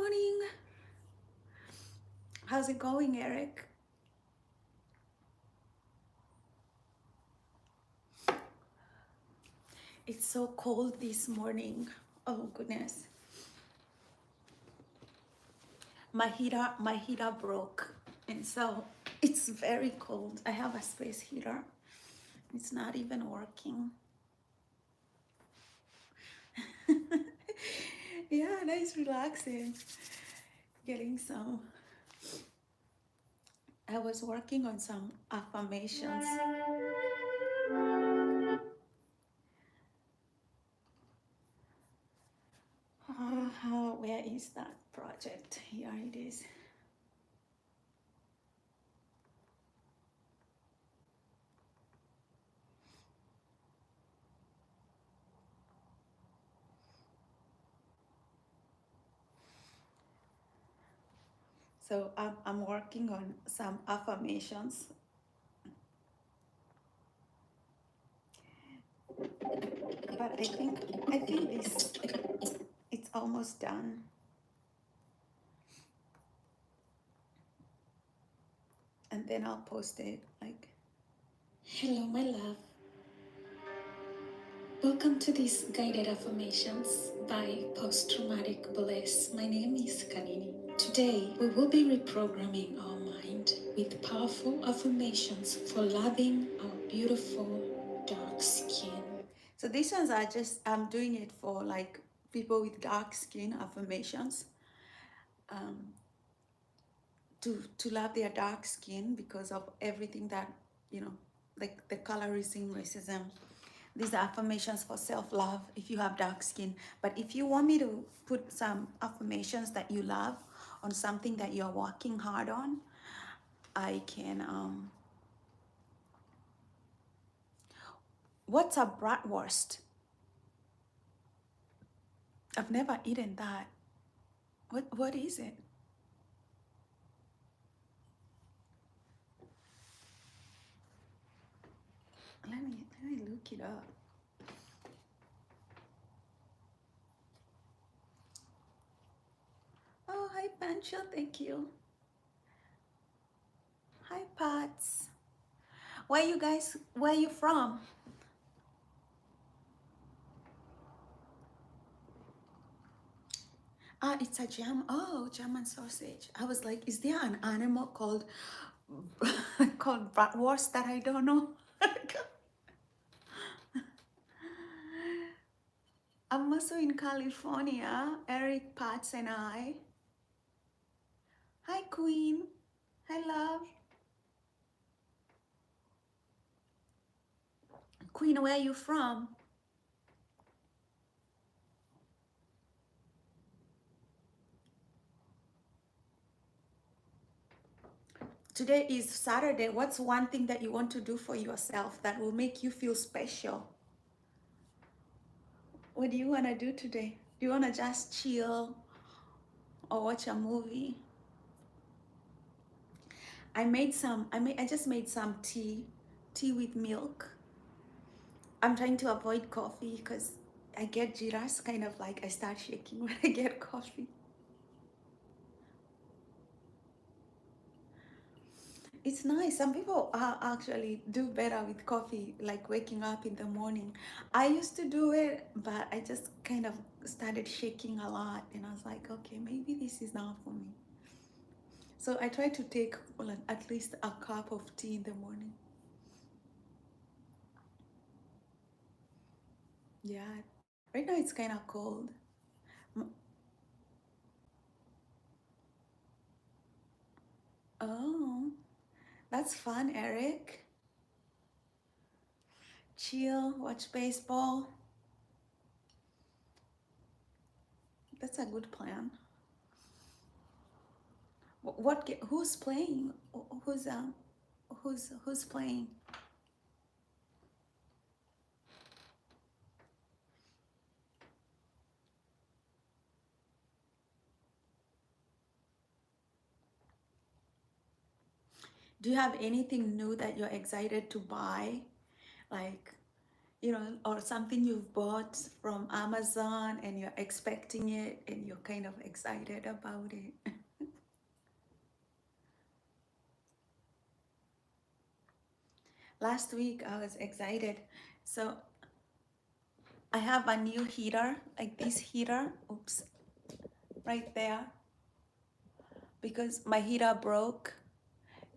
morning. How's it going, Eric? It's so cold this morning. Oh goodness. My heater broke, and so it's very cold. I have a space heater. It's not even working. Yeah, nice relaxing. Getting some. I was working on some affirmations. Where is that project? Here it is. So I'm working on some affirmations, but I think this it's almost done, and then I'll post it like, hello, my love. Welcome to these guided affirmations by Post Traumatic Bliss. My name is Kanini. Today, we will be reprogramming our mind with powerful affirmations for loving our beautiful dark skin. So these ones are just, I'm doing it for like people with dark skin affirmations. Um, to love their dark skin because of everything that, like the colorism, racism. These are affirmations for self-love if you have dark skin. But if you want me to put some affirmations that you love on something that you're working hard on, I can. What's a bratwurst? I've never eaten that. What is it? Let me look it up. Oh, hi Pancho, thank you. Hi Pats. Where you from? Ah, it's a jam. Oh, German sausage. I was like, is there an animal called called bratwurst that I don't know? I'm also in California. Eric, Pats, and I. Hi, Queen. Hi, love. Queen, where are you from? Today is Saturday. What's one thing that you want to do for yourself that will make you feel special? What do you want to do today? Do you want to just chill or watch a movie? I just made some tea with milk. I'm trying to avoid coffee because I get jitters, kind of like I start shaking when I get coffee. It's nice. Some people actually do better with coffee, like waking up in the morning. I used to do it, but I just kind of started shaking a lot, and I was like, okay, maybe this is not for me. So I try to take like at least a cup of tea in the morning. Yeah, right now it's kind of cold. Oh, that's fun, Eric. Chill, watch baseball. That's a good plan. Who's playing? Who's playing? Do you have anything new that you're excited to buy? Like you know, or something you've bought from Amazon and you're expecting it and you're kind of excited about it. Last week I was excited. So I have a new heater, like this heater, oops, right there, because my heater broke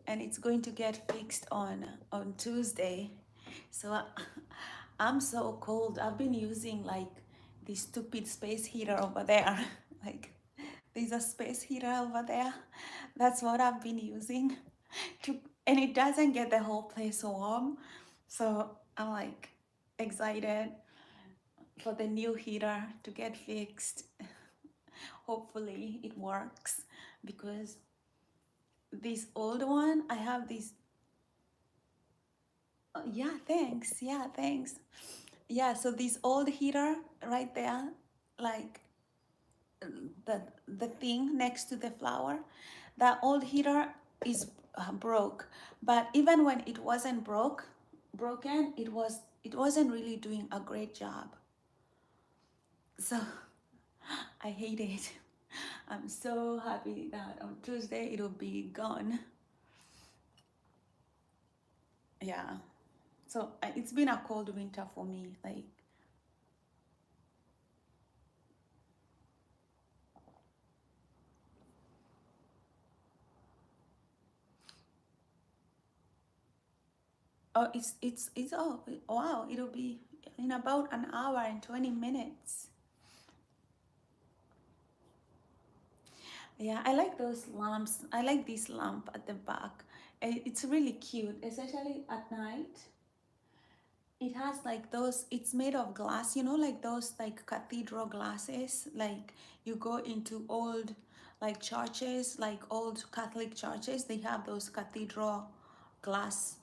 and it's going to get fixed on Tuesday. So I'm so cold. I've been using like this stupid space heater over there. Like there's a space heater over there. That's what I've been using to, and it doesn't get the whole place warm. So I'm like excited for the new heater to get fixed. Hopefully it works because this old one, I have this. Yeah, thanks. Yeah, thanks. Yeah, so this old heater right there, like the the thing next to the flower, that old heater is broke. But even when it wasn't broken, it wasn't really doing a great job. So I hate it. I'm so happy that on Tuesday it'll be gone. Yeah. So it's been a cold winter for me. Like, oh, it's oh wow, it'll be in about an hour and 20 minutes. Yeah, I like those lamps. I like this lamp at the back. It's really cute, especially at night. It has like those, it's made of glass, you know, like those like cathedral glasses. Like you go into old like churches, like old Catholic churches, they have those cathedral glass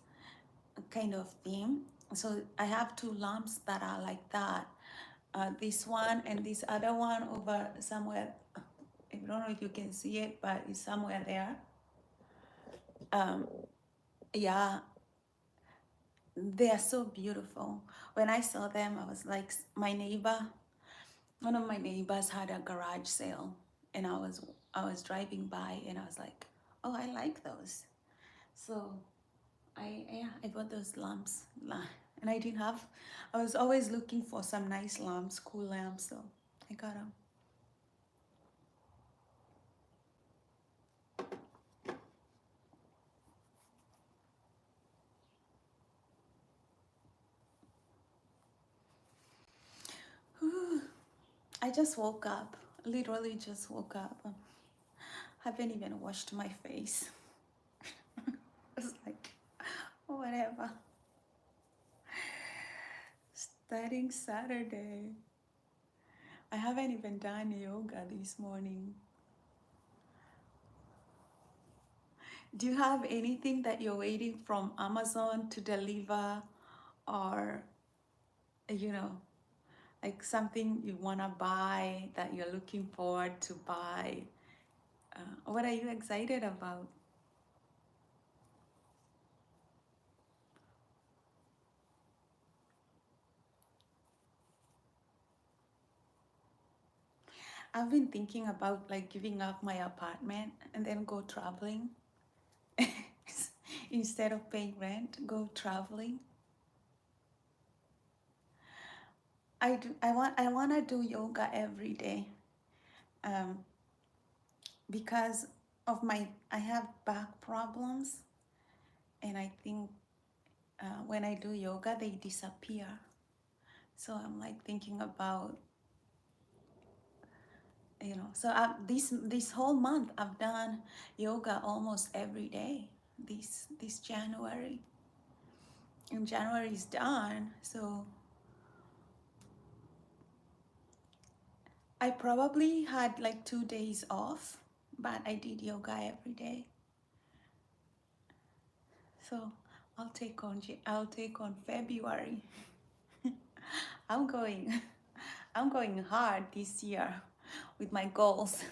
kind of theme. So I have two lamps that are like that. This one and this other one over somewhere. I don't know if you can see it, but it's somewhere there. Um, yeah, they are so beautiful. When I saw them, I was like, my neighbor, one of my neighbors had a garage sale, and I was driving by, and I was like, oh, I like those. So I bought those lamps, and I didn't have. I was always looking for some nice lamps, cool lamps, so I got them. I just woke up. Literally just woke up. Haven't even washed my face. It's like, whatever. Starting Saturday. I haven't even done yoga this morning. Do you have anything that you're waiting from Amazon to deliver, or, you know, like something you want to buy that you're looking forward to buy? What are you excited about? I've been thinking about like giving up my apartment and then go traveling. Instead of paying rent, go traveling. I want to do yoga every day, um, because of my I have back problems, and I think when I do yoga they disappear. So I'm like thinking about, So this whole month I've done yoga almost every day. This January, and January is done, so I probably had like 2 days off, but I did yoga every day. So I'll take on February. I'm going I'm going hard this year with my goals,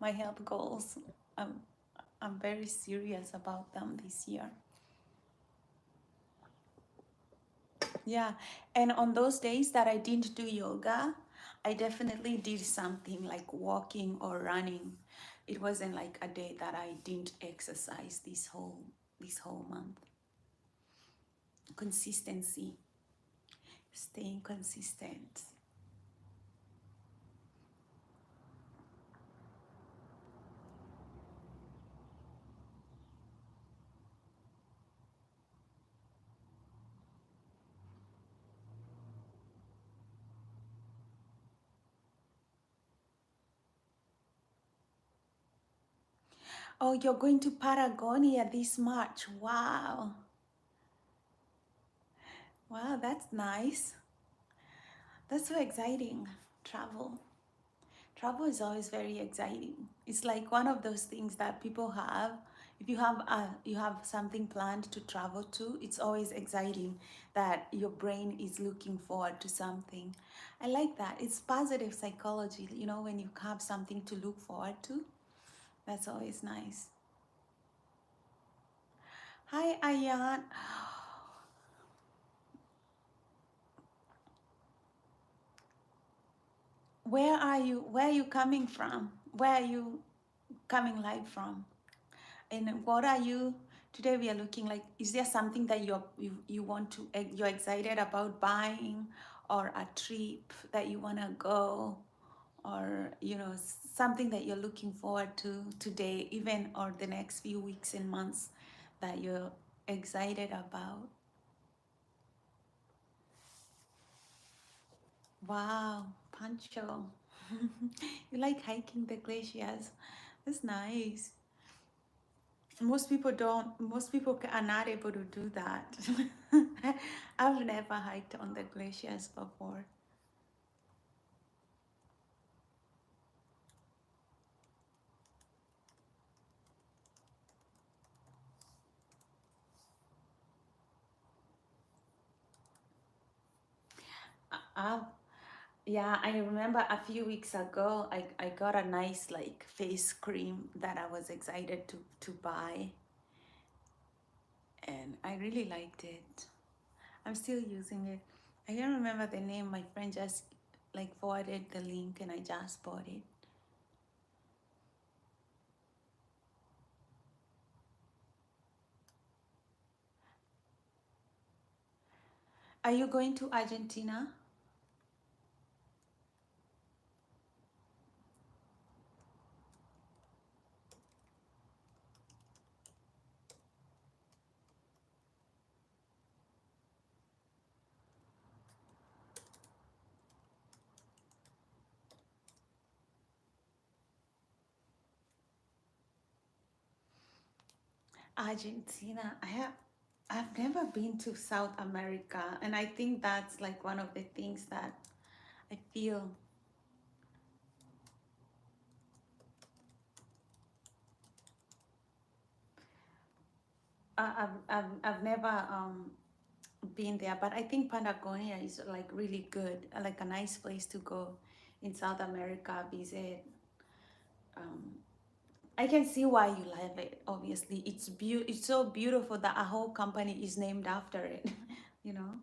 my health goals. I'm I'm very serious about them this year. Yeah, and on those days that I didn't do yoga, I definitely did something like walking or running. It wasn't like a day that I didn't exercise this whole month. Consistency, staying consistent. Oh, you're going to Patagonia this March. Wow. Wow, that's nice. That's so exciting. Travel. Travel is always very exciting. It's like one of those things that people have. If you have something planned to travel to, it's always exciting that your brain is looking forward to something. I like that. It's positive psychology, when you have something to look forward to. That's always nice. Hi, Ayan. Where are you? Where are you coming from? Where are you coming live from? And what are you today? We are looking like. Is there something that you want to you're excited about buying, or a trip that you want to go, or something that you're looking forward to today, even or the next few weeks and months that you're excited about? Wow, Pancho, you like hiking the glaciers? That's nice. Most people are not able to do that. I've never hiked on the glaciers before. Uh, yeah, I remember a few weeks ago, I got a nice like face cream that I was excited to buy, and I really liked it. I'm still using it. I don't remember the name. My friend just like forwarded the link and I just bought it. Are you going to Argentina? Argentina. I've never been to South America, and I think that's like one of the things that I feel. I've never been there, but I think Patagonia is like really good, like a nice place to go in South America, visit. Um, I can see why you love it. Obviously, it's so beautiful that a whole company is named after it. you know,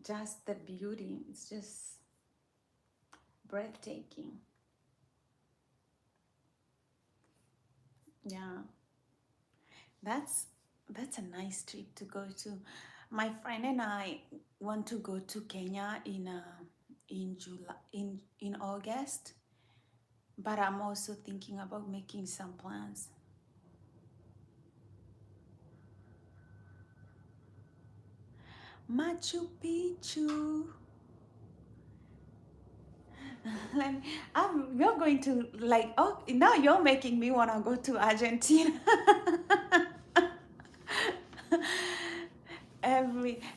just the beauty. It's just breathtaking. Yeah. That's that's a nice trip to go to. My friend and I want to go to Kenya in August, but I'm also thinking about making some plans. Machu Picchu. Like, you're going to like, oh, now you're making me want to go to Argentina.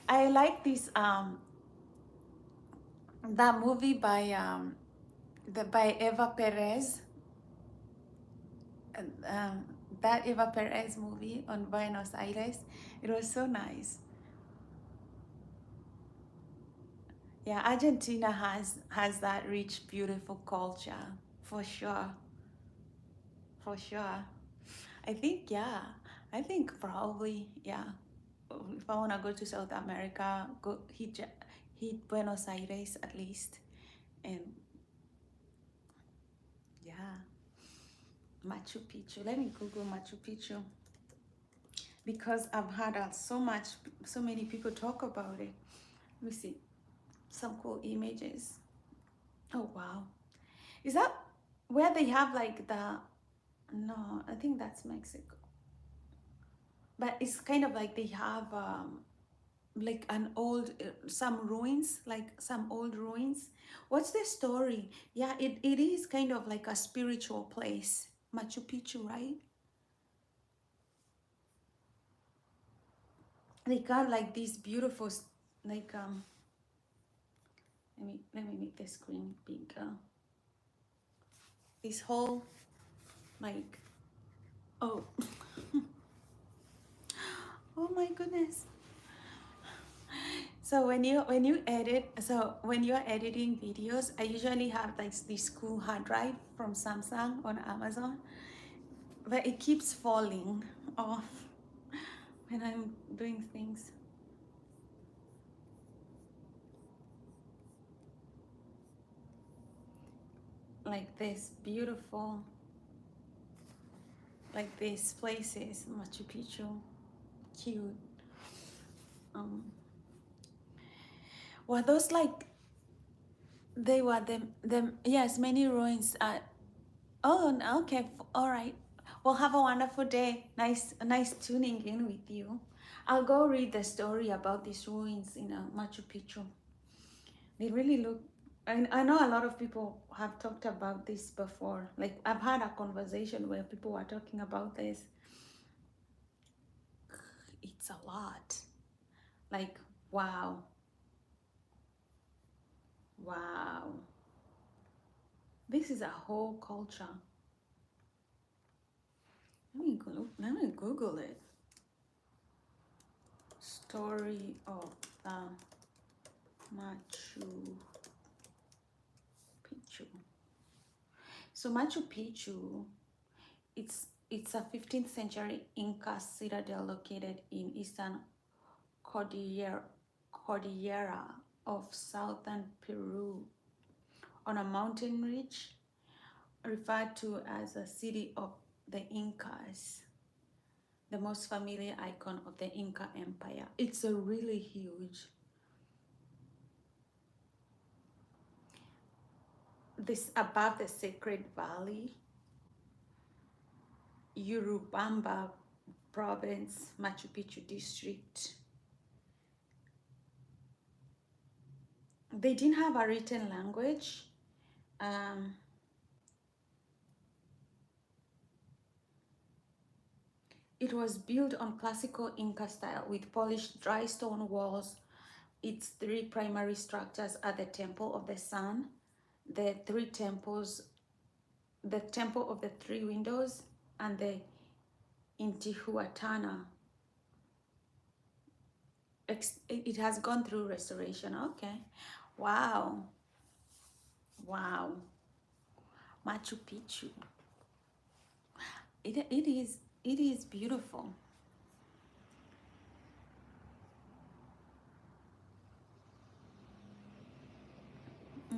I like this that movie by Eva Perez, um, that Eva Perez movie on Buenos Aires. It was so nice. Yeah, Argentina has that rich, beautiful culture for sure, for sure. I think, yeah. I think probably, yeah. If I want to go to South America, hit Buenos Aires at least. And yeah, Machu Picchu. Let me Google Machu Picchu because I've had so many people talk about it. Let me see some cool images. Oh wow. Is that where they have like the, no, I think that's Mexico. But it's kind of like they have like an old some ruins, like some old ruins. What's the story? Yeah, it is kind of like a spiritual place, Machu Picchu, right? They got like these beautiful like let me make the screen bigger. This whole like, oh, oh my goodness. So when you're editing videos, I usually have like this cool hard drive from Samsung on Amazon, but it keeps falling off when I'm doing things like this beautiful, like these places, Machu Picchu, cute. Um, were those like they were them? Yes, many ruins. Oh, okay, all right. Well, have a wonderful day. Nice tuning in with you. I'll go read the story about these ruins in Machu Picchu. They really look. I know a lot of people have talked about this before. Like I've had a conversation where people were talking about this. It's a lot. Like wow, wow. This is a whole culture. Let me Google it. Story of the Machu Picchu. So Machu Picchu, it's a 15th century Inca citadel located in eastern Cordillera, Cordillera of southern Peru on a mountain ridge referred to as a city of the Incas, the most familiar icon of the Inca Empire. It's a really huge. This above the Sacred Valley, Urubamba province, Machu Picchu district. They didn't have a written language. Um, it was built on classical Inca style with polished dry stone walls. Its three primary structures are the Temple of the Sun, the three temples, the Temple of the Three Windows, and the Intihuatana. It has gone through restoration. Okay. Wow. Wow. Machu Picchu. It is beautiful.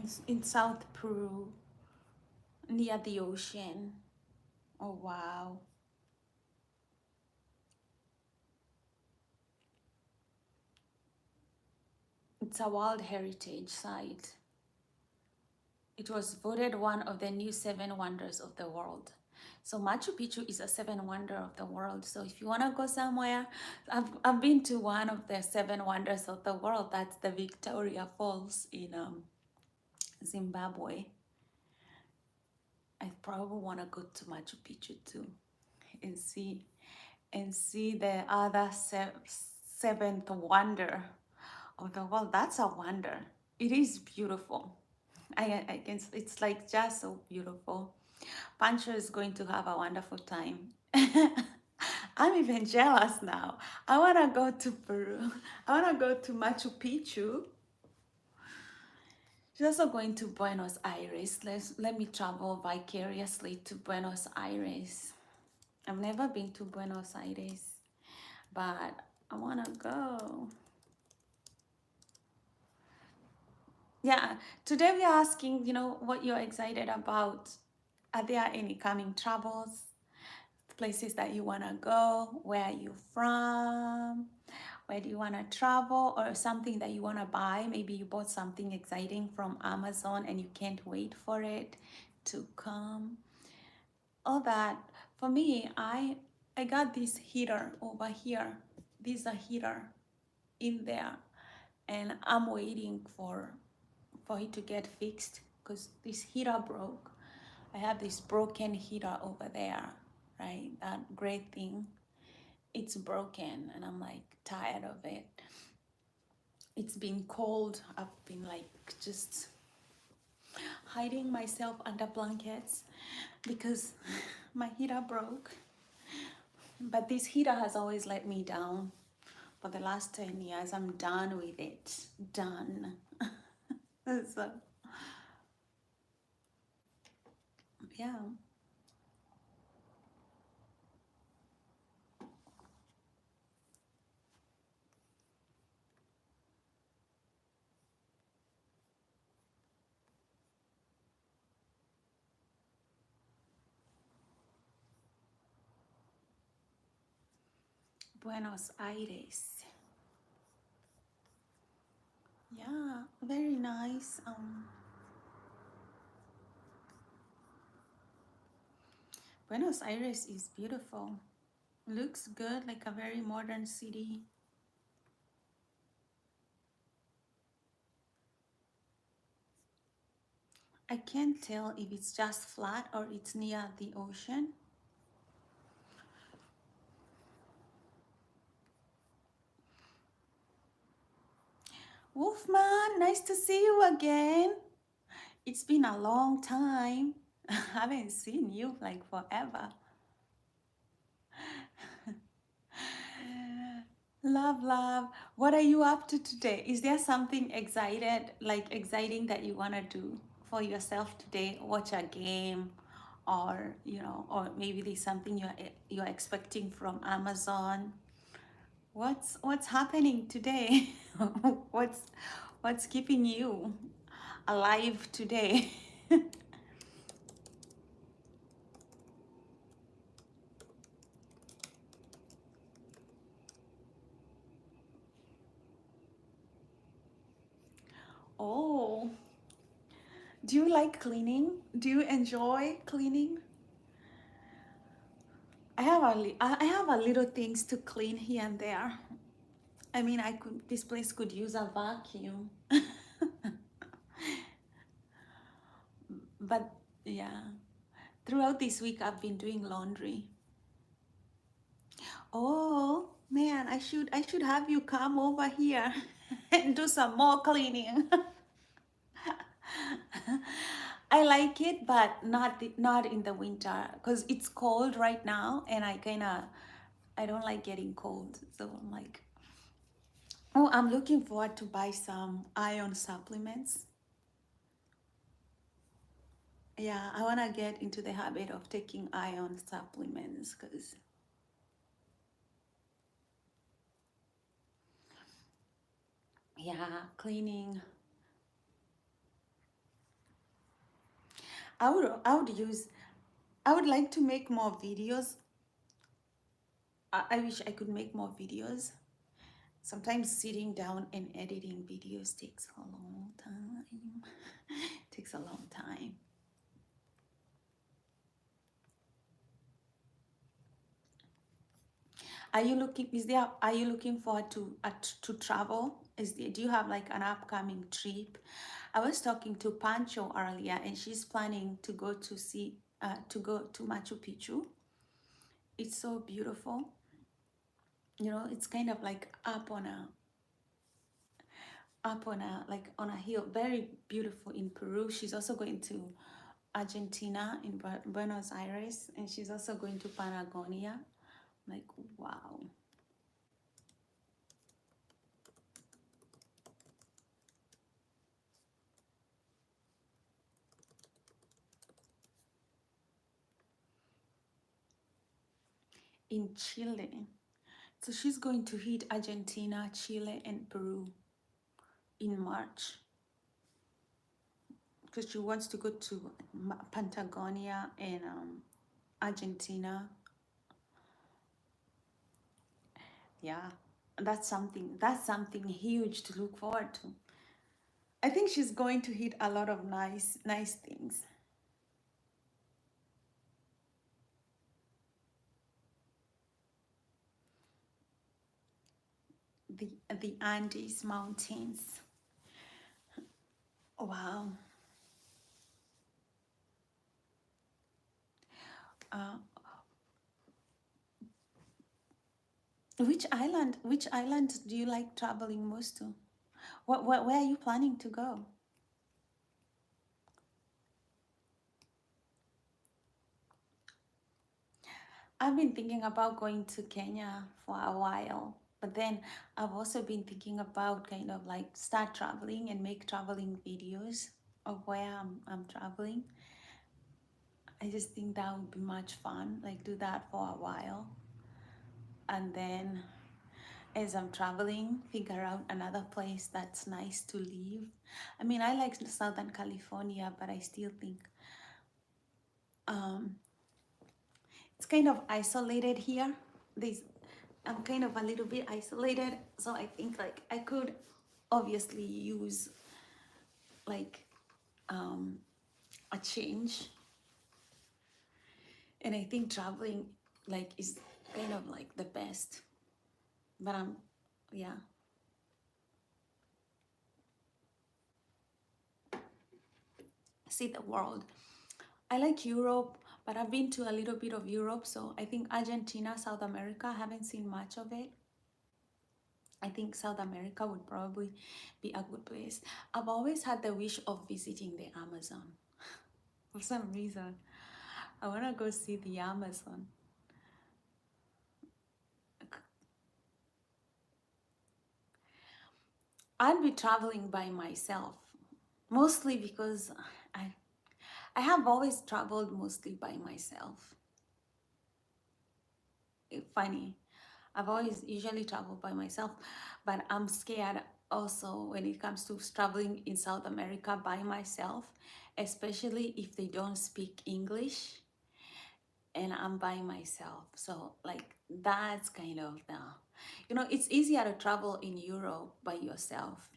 It's in South Peru, near the ocean. Oh wow. It's a World Heritage Site. It was voted one of the new seven wonders of the world. So Machu Picchu is a seven wonder of the world. So if you want to go somewhere, I've been to one of the seven wonders of the world. That's the Victoria Falls in Zimbabwe. I probably want to go to Machu Picchu too and see the other seventh wonder of the world. That's a wonder. It is beautiful. I can. It's like just so beautiful. Pancho is going to have a wonderful time. I'm even jealous now. I want to go to Peru. I want to go to Machu Picchu. She's also going to Buenos Aires. Let me travel vicariously to Buenos Aires. I've never been to Buenos Aires, but I want to go. Yeah, today we are asking, what you're excited about. Are there any coming travels, places that you want to go? Where are you from? Where do you want to travel, or something that you want to buy? Maybe you bought something exciting from Amazon and you can't wait for it to come. All that. For me, I got this heater over here. This is a heater in there, and I'm waiting for it to get fixed because this heater broke. I have this broken heater over there, right? That great thing. It's broken and I'm like tired of it. It's been cold. I've been like just hiding myself under blankets because my heater broke. But this heater has always let me down for the last 10 years. I'm done with it. Done. So, yeah. Buenos Aires. Yeah, very nice. Buenos Aires is beautiful. Looks good, like a very modern city. I can't tell if it's just flat or it's near the ocean. Wolfman, nice to see you again. It's been a long time. I haven't seen you like forever. Love, love. What are you up to today? Is there something exciting that you want to do for yourself today? Watch a game, or or maybe there's something you're expecting from Amazon. What's happening today? what's what's keeping you alive today? Oh, do you like cleaning? Do you enjoy cleaning? I have a little things to clean here and there. I mean, this place could use a vacuum. But yeah, throughout this week I've been doing laundry. Oh man, I should have you come over here and do some more cleaning. I like it, but not in the winter because it's cold right now, and I don't like getting cold. So I'm like, oh, I'm looking forward to buy some iron supplements. Yeah, I want to get into the habit of taking iron supplements because, yeah, cleaning. I would like to make more videos. I wish I could make more videos. Sometimes sitting down and editing videos takes a long time. Takes a long time. Are you looking forward to travel? Do you have like an upcoming trip? I was talking to Pancho earlier, and she's planning to go to Machu Picchu. It's so beautiful. It's kind of like like on a hill, very beautiful in Peru. She's also going to Argentina in Buenos Aires, and she's also going to Patagonia. Like, wow. in Chile. So she's going to hit Argentina, Chile, and Peru in March because she wants to go to Patagonia and Argentina. Yeah, that's something huge to look forward to. I think she's going to hit a lot of nice things. The Andes Mountains. Wow. Uh, which island do you like traveling most to? Where are you planning to go? I've been thinking about going to Kenya for a while, but then I've also been thinking about kind of like start traveling and make traveling videos of where I'm traveling. I just think that would be much fun, like do that for a while. And then as I'm traveling, figure out another place that's nice to live. I mean, I like Southern California, but I still think um, it's kind of isolated here. There's, I'm kind of a little bit isolated, so I think like I could obviously use like um, a change, and I think traveling like is kind of like the best. But yeah, see the world. I like Europe, but I've been to a little bit of Europe, so I think Argentina, South America, I haven't seen much of it. I think South America would probably be a good place. I've always had the wish of visiting the Amazon for some reason. I want to go see the Amazon. I'd be traveling by myself, mostly because I I have always traveled mostly by myself. Funny. I've always usually traveled by myself, but I'm scared also when it comes to traveling in South America by myself, especially if they don't speak English and I'm by myself. So like that's kind of it's easier to travel in Europe by yourself.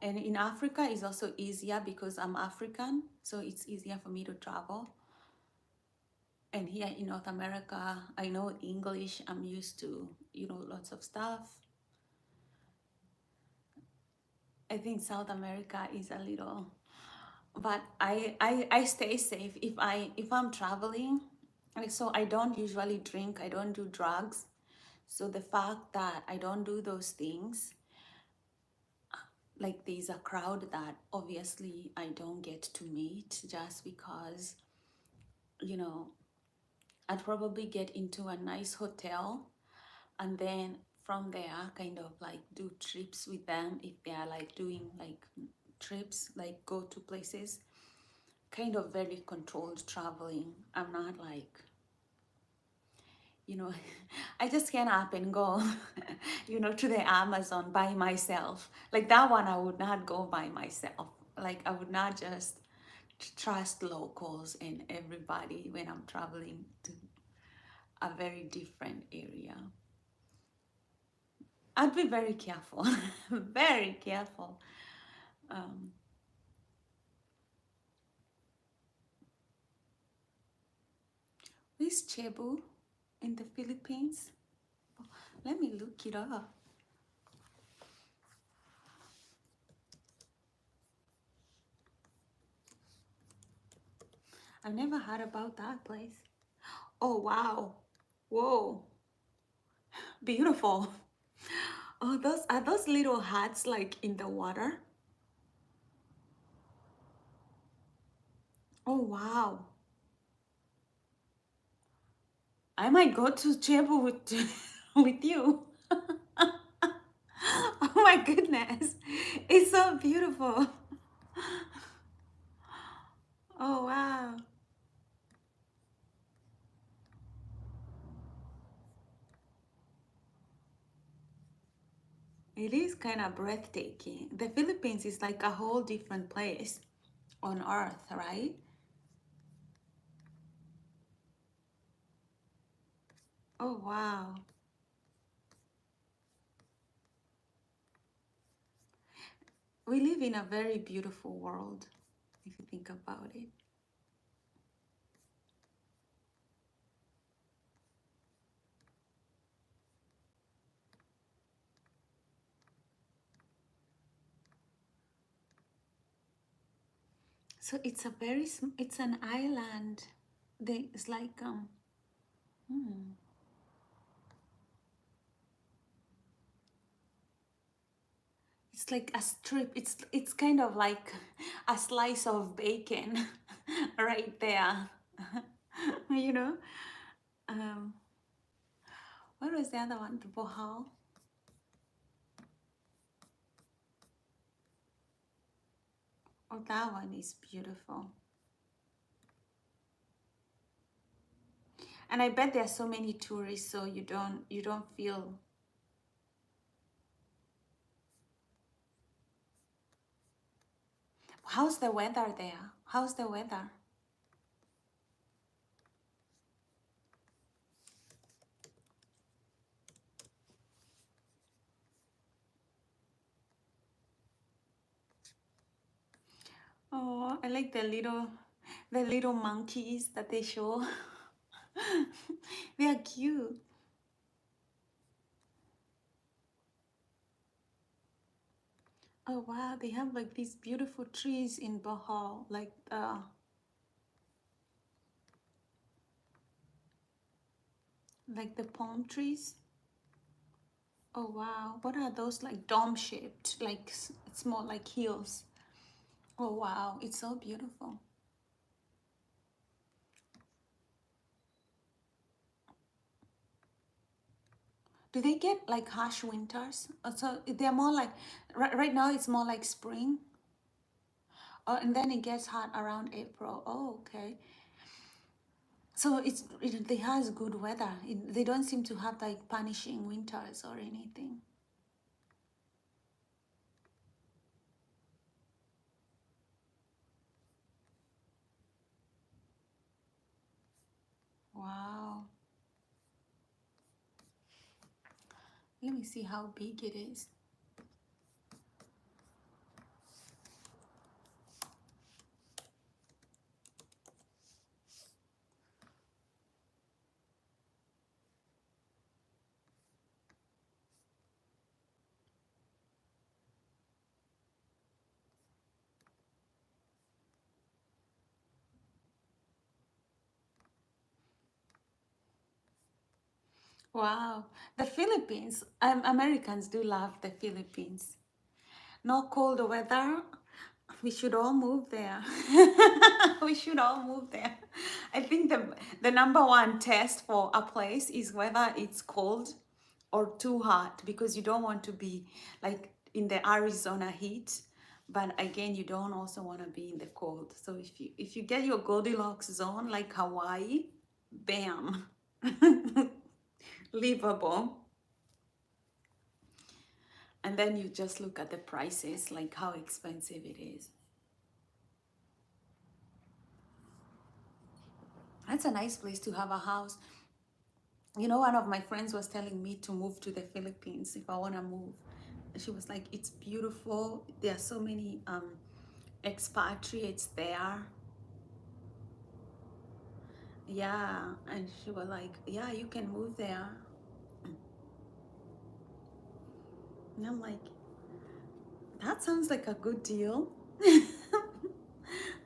And in Africa is also easier because I'm African, so it's easier for me to travel. And here in North America, I know English, I'm used to, lots of stuff. I think South America is a little, but I stay safe if I'm traveling. Like, so I don't usually drink, I don't do drugs. So the fact that I don't do those things, like there's a crowd that obviously I don't get to meet just because, you know, I'd probably get into a nice hotel and then from there kind of like do trips with them if they are like doing like trips, like go to places, kind of very controlled traveling. I'm not like, you know, I just can up and go, to the Amazon by myself. Like that one, I would not go by myself. Like I would not just trust locals and everybody when I'm traveling to a very different area. I'd be very careful, very careful. Um, is Cebu in the Philippines? Let me look it up. I've never heard about that place. Oh, wow. Whoa. Beautiful. Oh, those little huts like in the water? Oh, wow. I might go to Cebu with, with you. Oh my goodness. It's so beautiful. Oh, wow. It is kind of breathtaking. The Philippines is like a whole different place on earth, right? Oh, wow. We live in a very beautiful world, if you think about it. So it's a it's an island. It's like, hmm, it's like a strip. It's kind of like a slice of bacon right there. You know? Um, what was the other one? The Bohol? Oh, that one is beautiful. And I bet there are so many tourists, so you don't feel. How's the weather there? How's the weather? Oh, I like the little monkeys that they show. They are cute. Oh wow, they have like these beautiful trees in Bohol, like the palm trees. Oh wow, what are those, like dome shaped? Like it's more like hills. Oh wow, it's so beautiful. Do they get like harsh winters? So they're more like right now it's more like spring. Oh, and then it gets hot around April. Oh, okay. So it has good weather. They don't seem to have like punishing winters or anything. Wow. Let me see how big it is. Wow. The Philippines, Americans do love the Philippines. No cold weather. We should all move there. We should all move there. I think the number one test for a place is whether it's cold or too hot, because you don't want to be like in the Arizona heat, but again you don't also want to be in the cold. So if you get your Goldilocks zone like Hawaii, bam, livable. And then you just look at the prices, like how expensive it is. That's a nice place to have a house. You know, one of my friends was telling me to move to the Philippines if I want to move. She was like, it's beautiful. There are so many expatriates there. Yeah. And she was like, yeah, you can move there. And I'm like, that sounds like a good deal.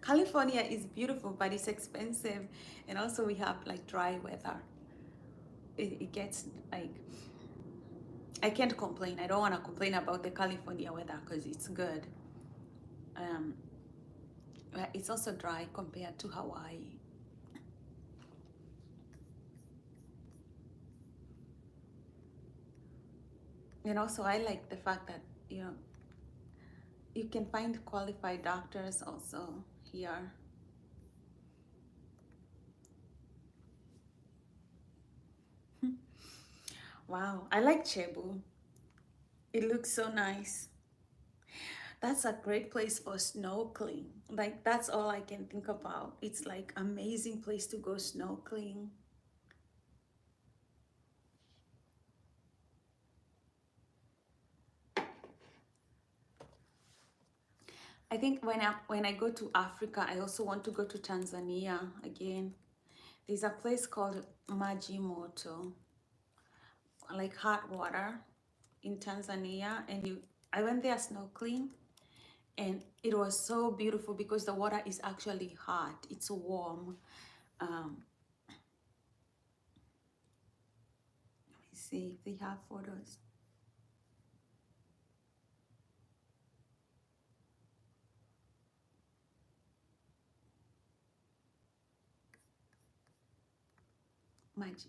California is beautiful, but it's expensive. And also we have like dry weather. It gets like, I can't complain. I don't want to complain about the California weather because it's good. Um, but it's also dry compared to Hawaii. And also, I like the fact that, you can find qualified doctors also here. Wow, I like Cebu. It looks so nice. That's a great place for snorkeling. Like that's all I can think about. It's like amazing place to go snorkeling. I think when I go to Africa, I also want to go to Tanzania again. There's a place called Maji Moto, like hot water in Tanzania, and I went there snorkeling, and it was so beautiful because the water is actually hot. It's warm. Let me see if they have photos. Maji.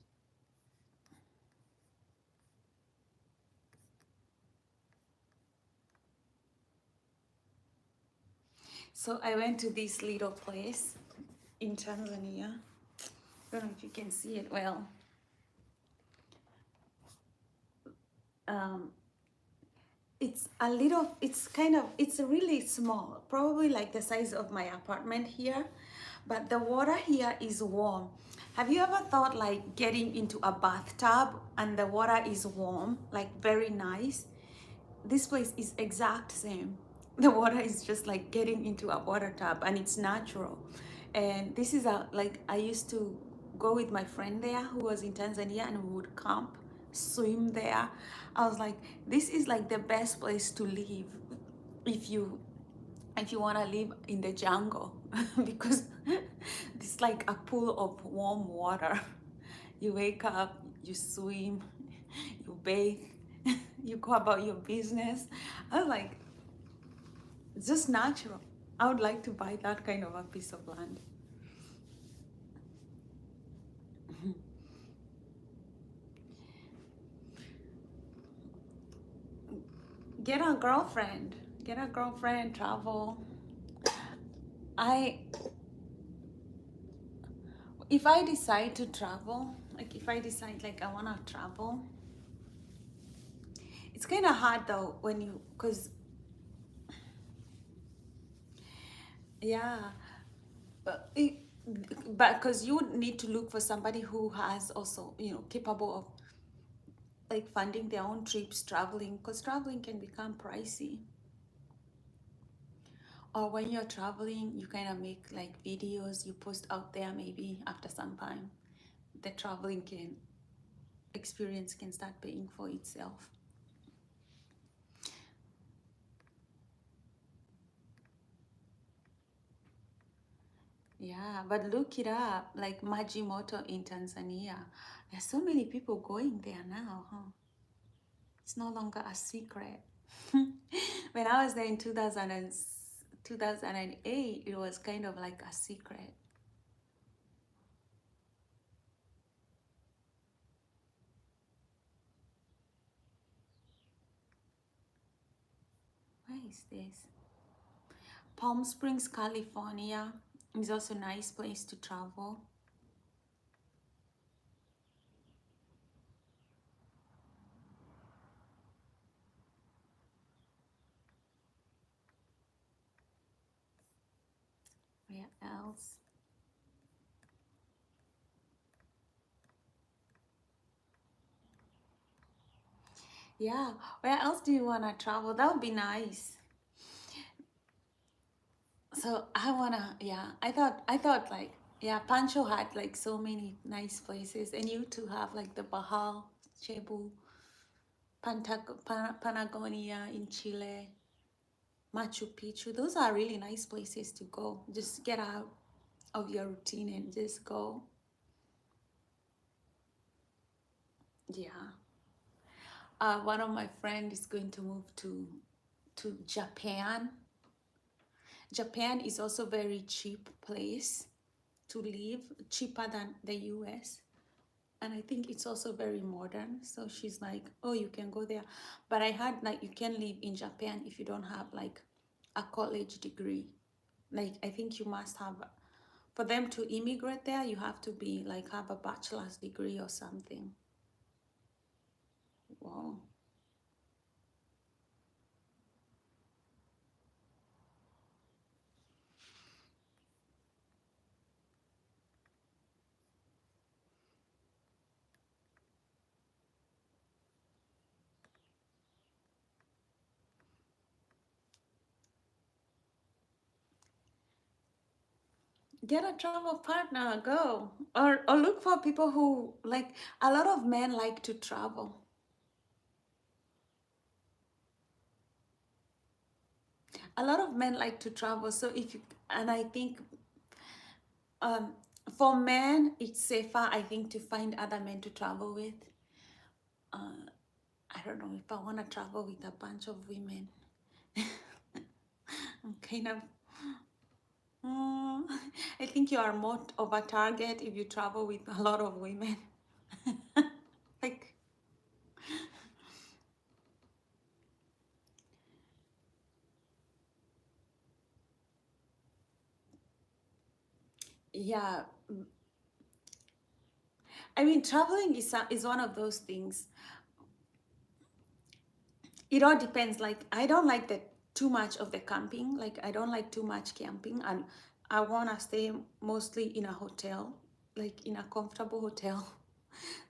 So I went to this little place in Tanzania. I don't know if you can see it well. Um, it's really small, probably like the size of my apartment here, but the water here is warm. Have you ever thought like getting into a bathtub and the water is warm, like very nice? This place is exact same. The water is just like getting into a water tub and it's natural. And this is a like I used to go with my friend there who was in Tanzania, and we would camp, swim there. I was like, this is like the best place to live if you want to live in the jungle because it's like a pool of warm water. You wake up, you swim, you bathe, you go about your business. I was like, it's just natural. I would like to buy that kind of a piece of land. Get a girlfriend. Get a girlfriend, travel. I if I decide to travel, like if I decide like I wanna travel, it's kind of hard though when you, cause yeah, but because you would need to look for somebody who has also capable of like funding their own trips, traveling, because traveling can become pricey. Or when you're traveling, you kind of make like videos you post out there. Maybe after some time the traveling can experience can start paying for itself. Yeah, but look it up, like Majimoto in Tanzania. There's so many people going there now, huh? It's no longer a secret. When I was there in 2008, it was kind of like a secret. Where is this? Palm Springs, California is also a nice place to travel. Where else? Yeah, where else do you want to travel? That would be nice. So I wanna, yeah, I thought like, yeah, Pancho had like so many nice places, and you too have like the Bahal, Cebu, Panagonia in Chile, Machu Picchu. Those are really nice places to go. Just get out of your routine and just go. Yeah. One of my friends is going to move to Japan. Japan is also very cheap place to live, cheaper than the US. And I think it's also very modern. So she's like, oh, you can go there. But I heard like you can live in Japan if you don't have like a college degree. Like I think you must have, for them to immigrate there, you have to be like have a bachelor's degree or something. Wow. Get a travel partner, go. Or look for people who like, a lot of men like to travel. A lot of men like to travel. So if you, and I think um, for men, it's safer, I think, to find other men to travel with. Uh, I don't know if I want to travel with a bunch of women. I'm kind of, mm, I think you are more of a target if you travel with a lot of women. Like, yeah, I mean, traveling is one of those things. It all depends. Like, I don't like the too much of the camping. Like, I don't like too much camping, and I want to stay mostly in a hotel, like in a comfortable hotel.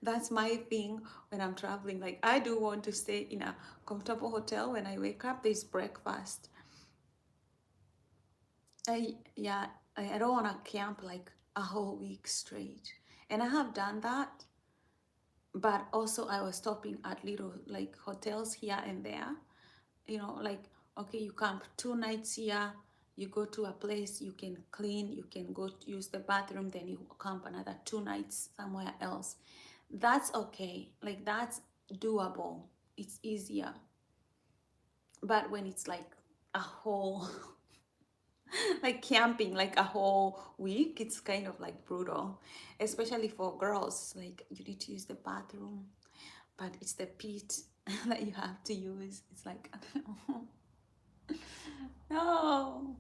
That's my thing when I'm traveling. Like, I do want to stay in a comfortable hotel. When I wake up, there's breakfast. Yeah, I don't want to camp like a whole week straight. And I have done that, but also I was stopping at little like hotels here and there. You know, like, okay, you camp 2 nights here, you go to a place, you can clean, you can go use the bathroom, then you camp another 2 nights somewhere else. That's okay. Like, that's doable. It's easier. But when it's like a whole like camping like a whole week, it's kind of like brutal, especially for girls. Like, you need to use the bathroom, but it's the pit that you have to use. It's like no.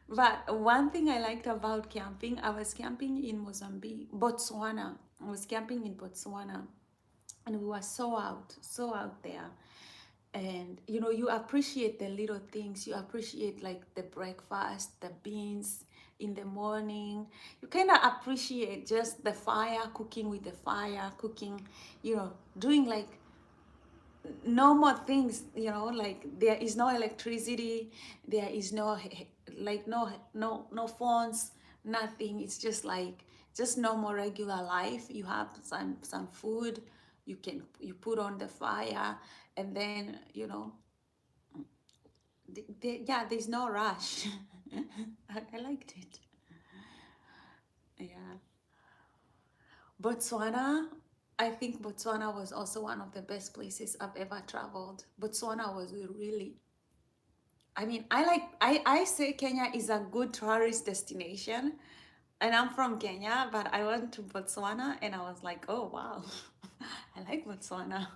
But one thing I liked about camping, I was camping in Mozambique, Botswana. I was camping in Botswana, and we were so out there. And you know, you appreciate the little things. You appreciate like the breakfast, the beans in the morning. You kind of appreciate just the fire, cooking with the fire, cooking, you know, doing like normal things, you know, like there is no electricity, there is no like no phones, nothing. It's just like just normal regular life. You have some food, you put on the fire, and then, you know, yeah, there's no rush. I liked it. Yeah. Botswana, I think Botswana was also one of the best places I've ever traveled. Botswana was really, I mean, I say Kenya is a good tourist destination, and I'm from Kenya, but I went to Botswana and I was like, oh wow, I like Botswana.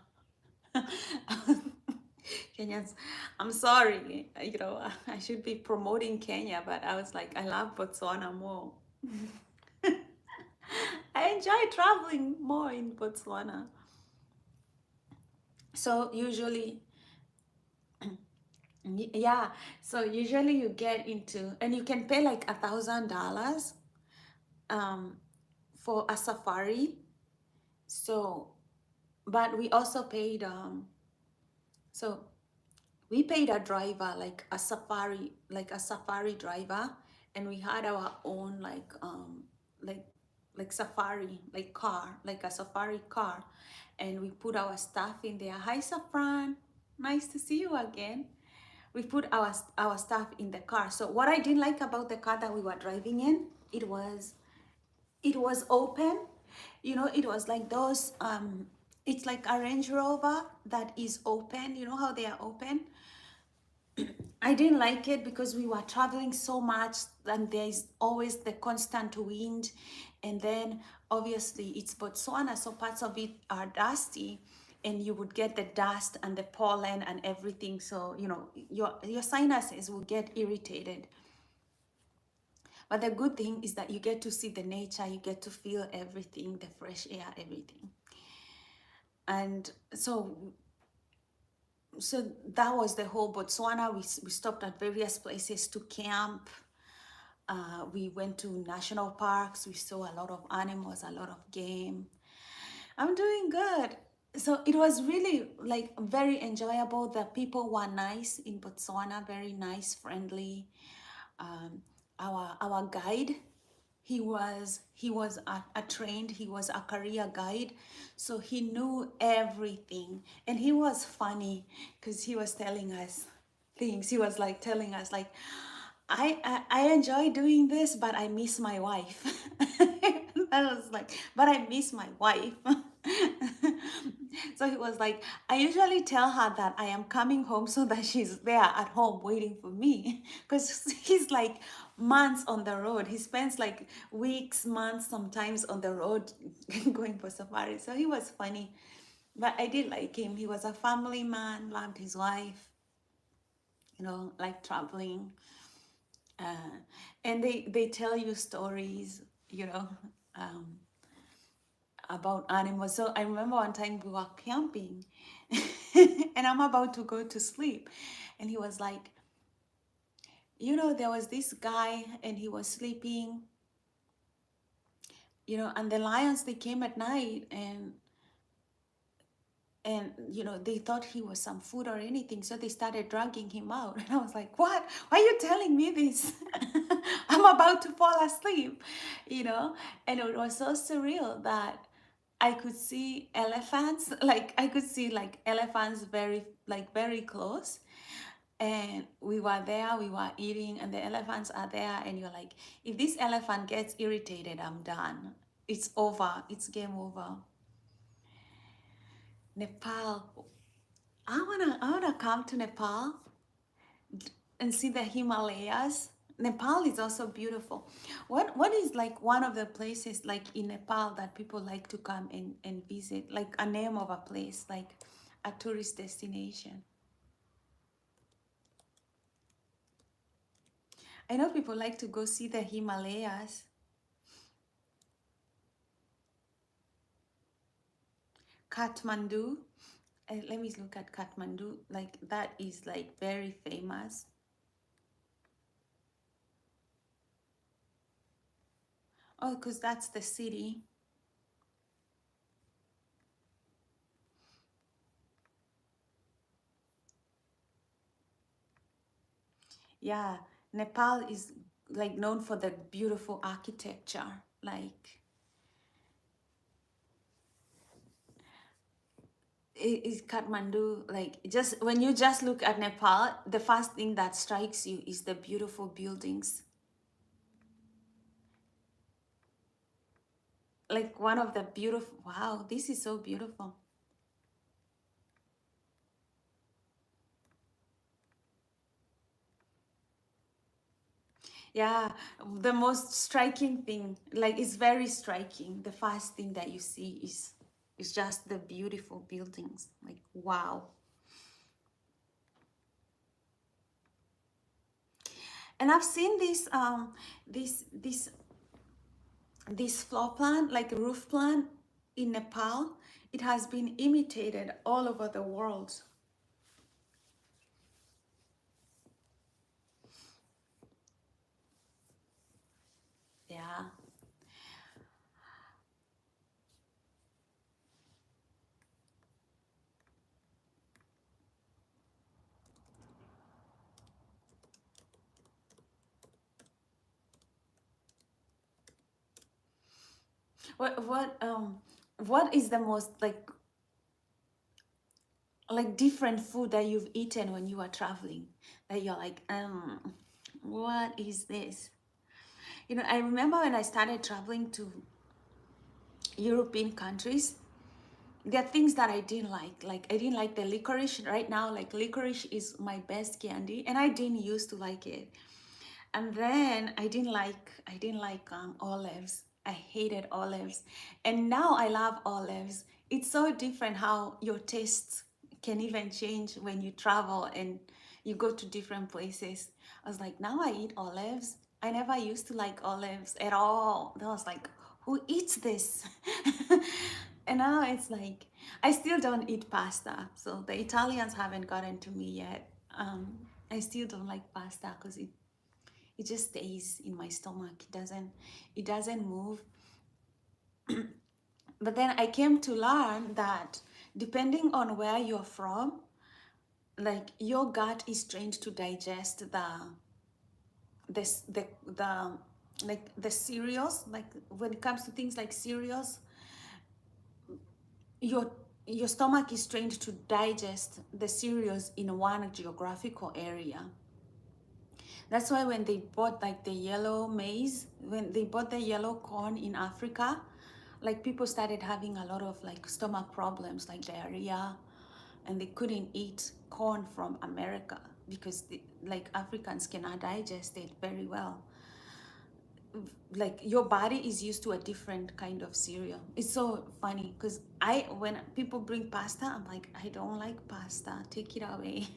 Kenyans, I'm sorry, you know, I should be promoting Kenya, but I was like, I love Botswana more. I enjoy traveling more in Botswana. So usually, yeah, so usually you get into, and you can pay like $1,000 um, for a safari. So, but we also paid, so we paid a driver, like a safari driver, and we had our own like like safari, like car, like a safari car, and we put our stuff in there. Hi, Safran, nice to see you again. We put our stuff in the car. So what I didn't like about the car that we were driving in, it was open. You know, it was like those it's like a Range Rover that is open. You know how they are open. I didn't like it because we were traveling so much and there's always the constant wind. And then obviously it's Botswana, so parts of it are dusty and you would get the dust and the pollen and everything. So, you know, your sinuses will get irritated. But the good thing is that you get to see the nature, you get to feel everything, the fresh air, everything. And so that was the whole Botswana. We stopped at various places to camp. We went to national parks. We saw a lot of animals, a lot of game. I'm doing good. So it was really like very enjoyable. The people were nice in Botswana, very nice, friendly. Um, our guide. He was a trained, he was a career guide, so he knew everything. And he was funny because he was telling us things. He was like telling us like, I enjoy doing this, but I miss my wife. I was like, but I miss my wife. So he was like, I usually tell her that I am coming home so that she's there at home waiting for me. Because he's like months on the road. He spends like weeks, months, sometimes on the road going for safari. So he was funny. But I did like him. He was a family man, loved his wife, like traveling. Uh, and they tell you stories, um, about animals. So I remember one time we were camping and I'm about to go to sleep. And he was like, there was this guy and he was sleeping, and the lions, they came at night and they thought he was some food or anything, so they started dragging him out. And I was like, what, why are you telling me this? I'm about to fall asleep. And it was so surreal that I could see elephants, like I could see like elephants very close. And we were there, we were eating, and the elephants are there, and you're like, if this elephant gets irritated, I'm done. It's over, it's game over. Nepal. I wanna come to Nepal and see the Himalayas. Nepal is also beautiful. What is like one of the places like in Nepal that people like to come and visit? Like a name of a place, like a tourist destination. I know people like to go see the Himalayas. Kathmandu. Let me look at Kathmandu. Like that is like very famous. Oh, because that's the city. Yeah, Nepal is like known for the beautiful architecture. Like is Kathmandu, like just when you just look at Nepal, the first thing that strikes you is the beautiful buildings. Like one of the beautiful, wow, this is so beautiful. Yeah, the most striking thing, like it's very striking. The first thing that you see is just the beautiful buildings. Like wow. And I've seen this floor plan, like roof plan in Nepal. It has been imitated all over the world. Yeah. What is the most like different food that you've eaten when you are traveling that you're like, what is this? I remember when I started traveling to European countries, there are things that I didn't like. Like I didn't like the licorice. Right now, like licorice is my best candy, and I didn't used to like it. And then I didn't like olives. I hated olives, and now I love olives. It's so different how your tastes can even change when you travel and you go to different places. I was like, now I eat olives. I never used to like olives at all. I was like, who eats this? And now it's like, I still don't eat pasta. So the Italians haven't gotten to me yet. I still don't like pasta because it just stays in my stomach. It doesn't move. But then I came to learn that depending on where you're from, like your gut is trained to digest this the like the cereals, like when it comes to things like cereals, your your stomach is trained to digest the cereals in one geographical area. That's why when they bought like the yellow maize, when they bought the yellow corn in Africa, like people started having a lot of like stomach problems, like diarrhea, and they couldn't eat corn from America because like Africans cannot digest it very well. Like your body is used to a different kind of cereal. It's so funny because when people bring pasta, I'm like, I don't like pasta. Take it away.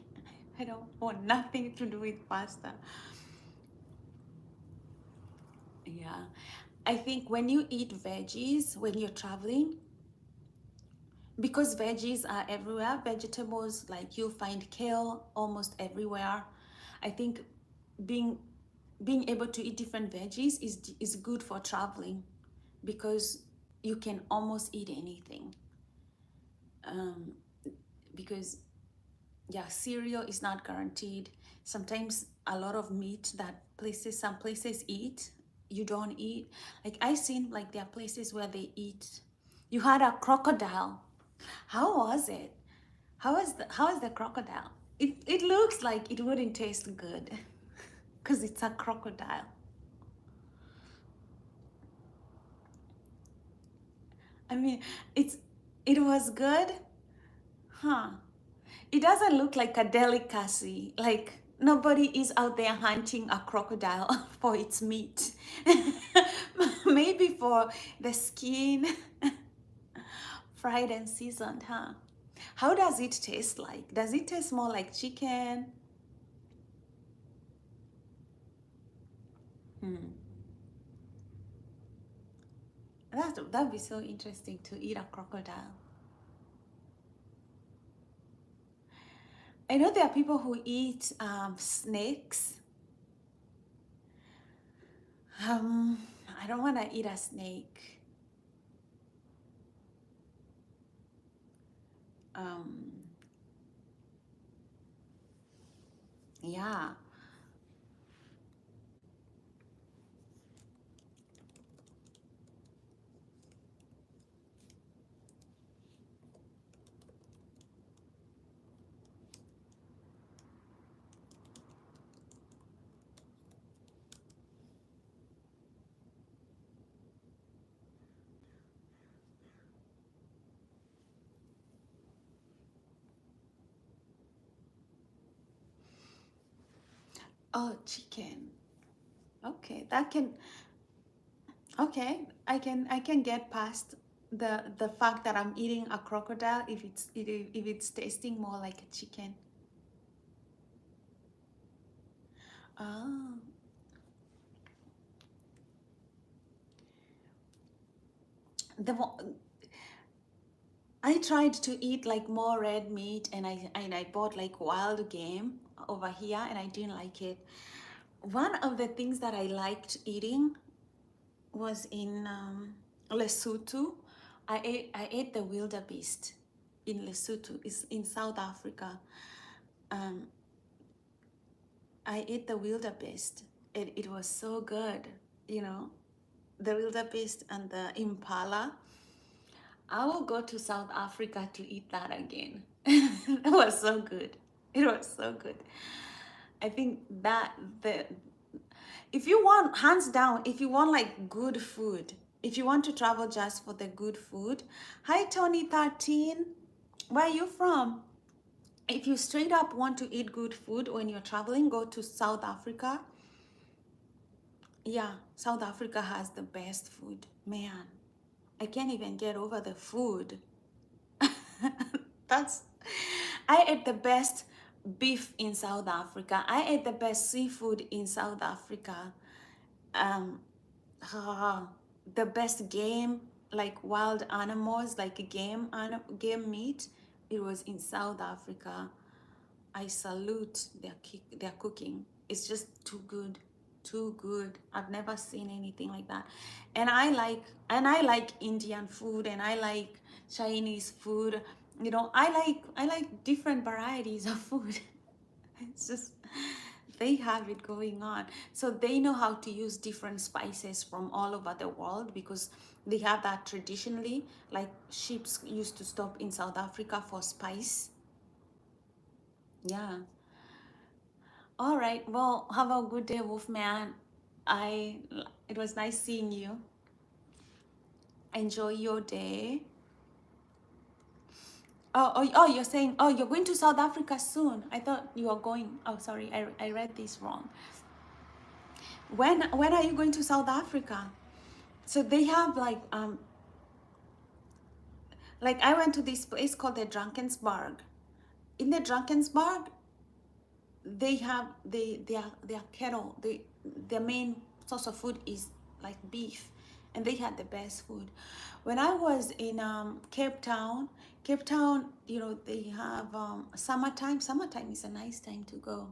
I don't want nothing to do with pasta. Yeah. I think when you eat veggies when you're traveling, because veggies are everywhere, vegetables, like you'll find kale almost everywhere. I think being being able to eat different veggies is good for traveling because you can almost eat anything. Um, because yeah, cereal is not guaranteed. Sometimes a lot of meat that some places eat, you don't eat. Like I seen like there are places where they eat. You had a crocodile. How was it? How is the crocodile? It looks like it wouldn't taste good because it's a crocodile. I mean, it was good, huh? It doesn't look like a delicacy. Like nobody is out there hunting a crocodile for its meat. Maybe for the skin, fried and seasoned, huh? How does it taste like? Does it taste more like chicken? Hmm. That'd be so interesting to eat a crocodile. I know there are people who eat snakes. Um, I don't want to eat a snake. Um, yeah. Oh, chicken. Okay, that can. Okay, I can get past the fact that I'm eating a crocodile if it's tasting more like a chicken. Oh, the mo- I tried to eat like more red meat and I bought like wild game over here and I didn't like it. One of the things that I liked eating was in Lesotho. I ate the wildebeest in Lesotho. It's in South Africa. Um, I ate the wildebeest. It was so good, you know, the wildebeest and the impala. I will go to South Africa to eat that again. It was so good. It was so good. I think that the if you want, hands down, if you want like good food, if you want to travel just for the good food, hi Tony 13, where are you from? If you straight up want to eat good food when you're traveling, go to South Africa. Yeah, South Africa has the best food. Man, I can't even get over the food. That's I ate the best beef in South Africa. I ate the best seafood in South Africa. Um, ah, the best game, like wild animals, like game meat. It was in South Africa. I salute their cooking. It's just too good, too good. I've never seen anything like that. And I like Indian food and I like Chinese food. You know, I like different varieties of food. It's just They have it going on. So they know how to use different spices from all over the world because they have that traditionally. Like ships used to stop in South Africa for spice. Yeah. All right. Well, have a good day, Wolfman. I it was nice seeing you. Enjoy your day. Oh, you're saying, oh, you're going to South Africa soon. I thought you were going. Oh, sorry, I read this wrong. When are you going to South Africa? So they have like I went to this place called the Drankensberg. In the Drankensberg, they have their cattle. Their main source of food is like beef, and they had the best food. When I was in Cape Town, you know they have summertime. Summertime is a nice time to go.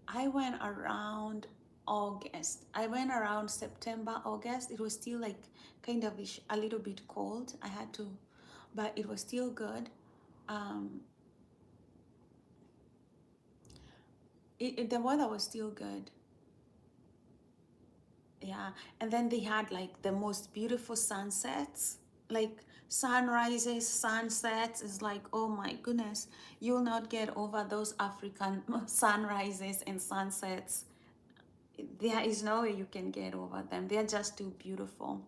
I went around August. I went around September, August. It was still like kind of a little bit cold. I had to, but it was still good. Um, the weather was still good. Yeah, and then they had like the most beautiful sunsets, like sunrises, sunsets. Is like, oh my goodness, you'll not get over those African sunrises and sunsets. There is no way you can get over them. They're just too beautiful.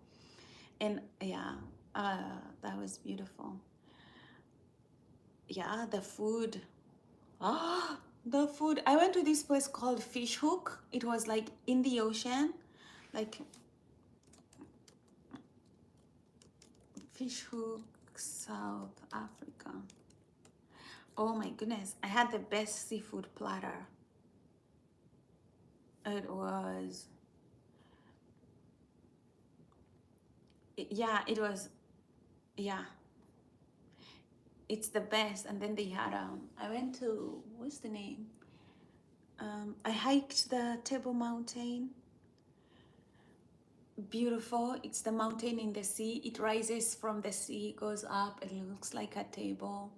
And yeah, that was beautiful. Yeah, the food. Ah, the food. I went to this place called Fish Hook. It was like in the ocean, like Fish Hook, South Africa. Oh my goodness, I had the best seafood platter. It was, yeah, it was, yeah, it's the best. And then they had, I went to, what's the name? I hiked the Table Mountain. Beautiful. It's the mountain in the sea. It rises from the sea, goes up, and looks like a table.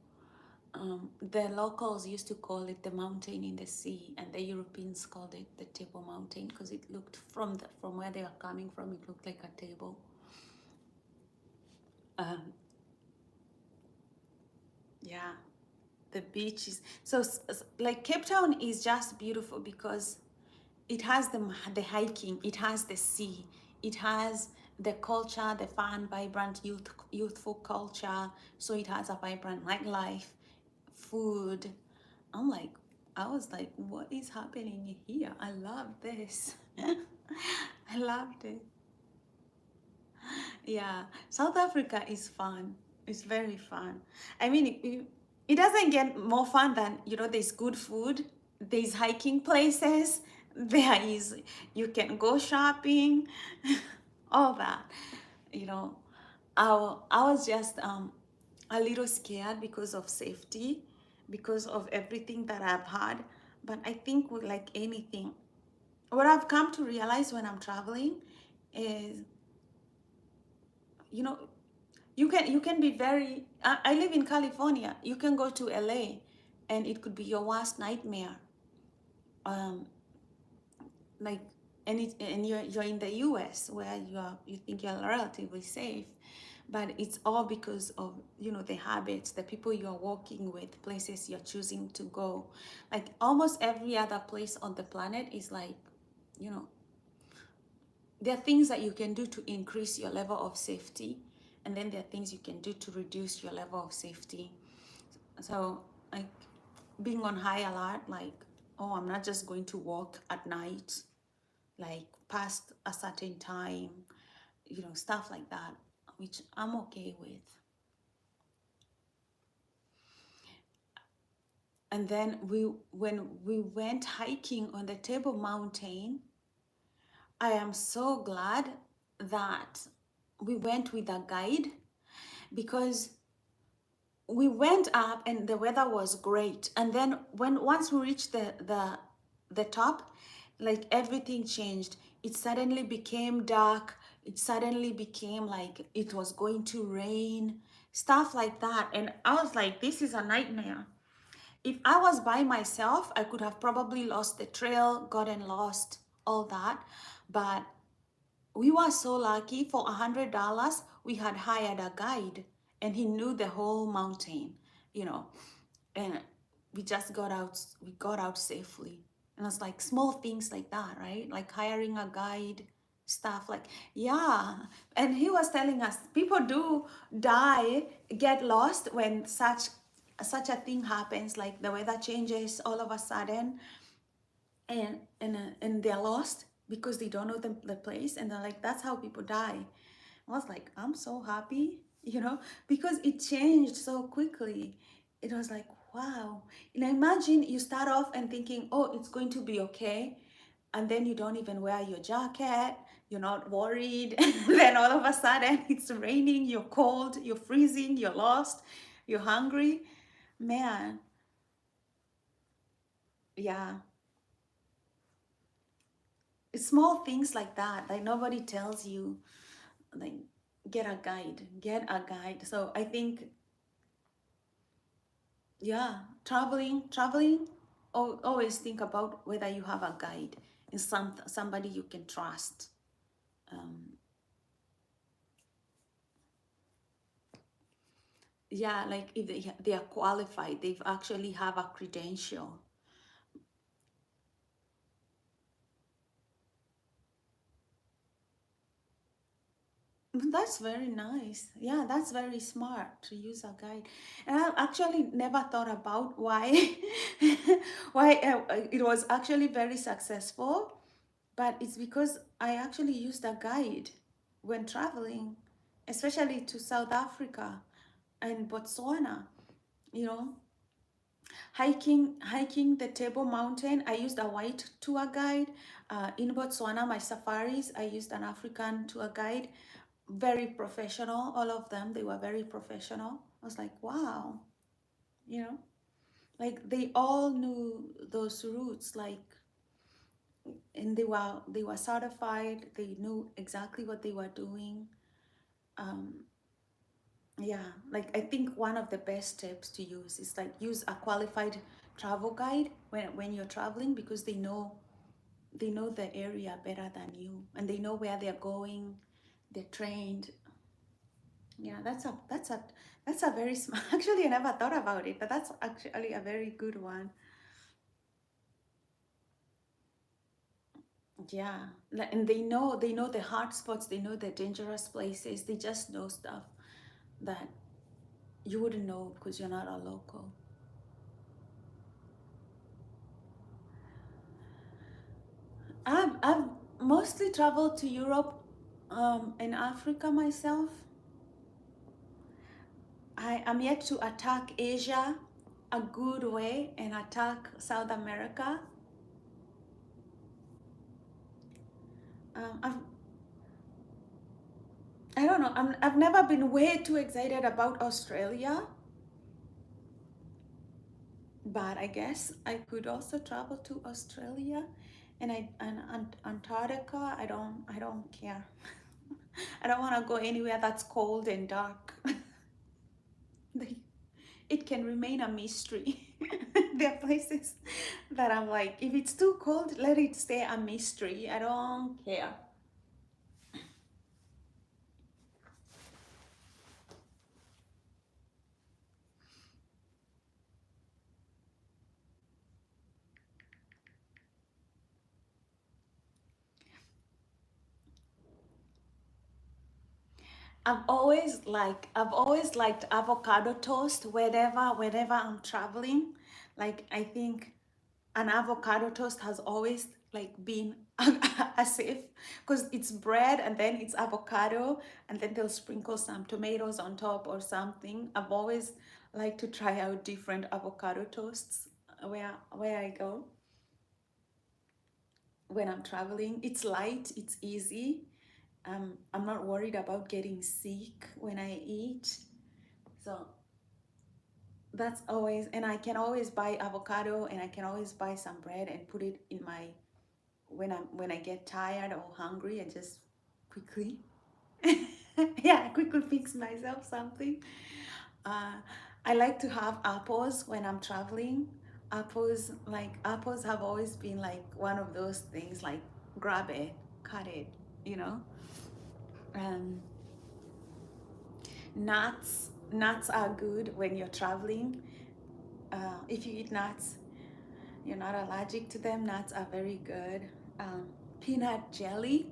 The locals used to call it the mountain in the sea, and the Europeans called it the Table Mountain because it looked from where they are coming from. It looked like a table. Um, yeah, the beach is so like Cape Town is just beautiful because it has the hiking, it has the sea, it has the culture, the fun, vibrant youthful culture. So it has a vibrant nightlife, food. I'm like, I was like, what is happening here? I love this. I loved it. Yeah, South Africa is fun. It's very fun. I mean, it doesn't get more fun than, you know, there's good food, there's hiking places, there is, you can go shopping, all that. You know, I was just a little scared because of safety, because of everything that I've had. But I think with like anything, what I've come to realize when I'm traveling is, you know, you can be very I live in California. You can go to LA and it could be your worst nightmare. Um like and you're in the US where you think you're relatively safe, but it's all because of, you know, the habits, the people you're walking with, places you're choosing to go. Like almost every other place on the planet is like, you know, there are things that you can do to increase your level of safety, and then there are things you can do to reduce your level of safety. So like being on high alert, like, oh, I'm not just going to walk at night, like past a certain time, you know, stuff like that, which I'm okay with. And then when we went hiking on the Table Mountain, I am so glad that we went with a guide because we went up and the weather was great, and then once we reached the top, like everything changed. It suddenly became dark, it suddenly became like it was going to rain, stuff like that. And I was like, this is a nightmare. If I was by myself, I could have probably lost the trail, gotten lost, all that. But we were so lucky. For $100 we had hired a guide, and he knew the whole mountain, you know. And we got out safely. And it's like small things like that, right? Like hiring a guide, stuff like, yeah. And he was telling us people do die, get lost when such a thing happens, like the weather changes all of a sudden, and they're lost because they don't know the place, and they're like, that's how people die. I was like, I'm so happy, because it changed so quickly. It was like, wow. And imagine you start off and thinking, oh, it's going to be okay, and then you don't even wear your jacket, you're not worried, and then all of a sudden it's raining, you're cold, you're freezing, you're lost, you're hungry. Man, yeah. It's small things like that, like nobody tells you, like, get a guide. So I think, yeah, traveling, always think about whether you have a guide and somebody you can trust. um, yeah, like if they are qualified, they've actually have a credential. That's very nice. Yeah, that's very smart to use a guide. And I actually never thought about why why it was actually very successful, but it's because I actually used a guide when traveling, especially to South Africa and Botswana, you know, hiking the Table Mountain. I used a white tour guide. In Botswana, my safaris, I used an African tour guide, very professional, all of them. They were very professional. I was like, wow, you know, like they all knew those routes, like, and they were certified, they knew exactly what they were doing. um yeah, like I think one of the best tips to use is like use a qualified travel guide when you're traveling, because they know the area better than you, and they know where they're going, they're trained. Yeah, that's a very smart. Actually, I never thought about it, but that's actually a very good one. Yeah, and they know the hard spots, they know the dangerous places, they just know stuff that you wouldn't know because you're not a local. I've mostly traveled to Europe, and Africa myself. I am yet to attack Asia a good way and attack South America. I've I don't know. I've never been way too excited about Australia, but I guess I could also travel to Australia, and Antarctica. I don't care. I don't want to go anywhere that's cold and dark. Like, it can remain a mystery. There are places that I'm like, if it's too cold, let it stay a mystery. I don't care. I've always liked avocado toast whenever I'm traveling. Like, I think an avocado toast has always like been a safe, because it's bread and then it's avocado, and then they'll sprinkle some tomatoes on top or something. I've always liked to try out different avocado toasts where I go when I'm traveling. It's light, it's easy. I'm not worried about getting sick when I eat. So that's always, and I can always buy avocado, and I can always buy some bread and put it in my, when I get tired or hungry, and just quickly, yeah, quickly fix myself something. Uh, I like to have apples when I'm traveling. Apples have always been like one of those things, like grab it, cut it, you know. Um, nuts are good when you're traveling. If you eat nuts, you're not allergic to them. Nuts are very good. Um, Peanut jelly.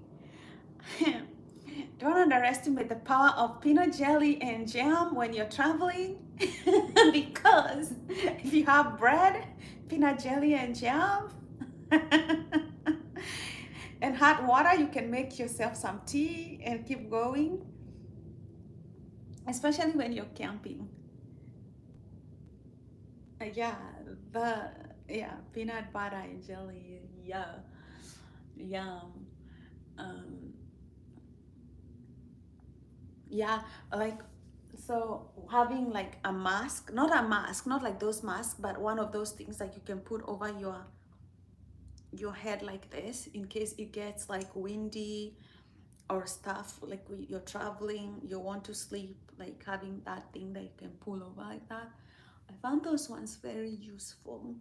Don't underestimate the power of peanut jelly and jam when you're traveling because if you have bread, peanut jelly and jam, and hot water, you can make yourself some tea and keep going, especially when you're camping. Yeah, the peanut butter and jelly, yeah, yum. Um, yeah, like so having like a mask, not like those masks, but one of those things that you can put over your head like this in case it gets like windy or stuff, like you're traveling, you want to sleep, like having that thing that you can pull over like that. I found those ones very useful.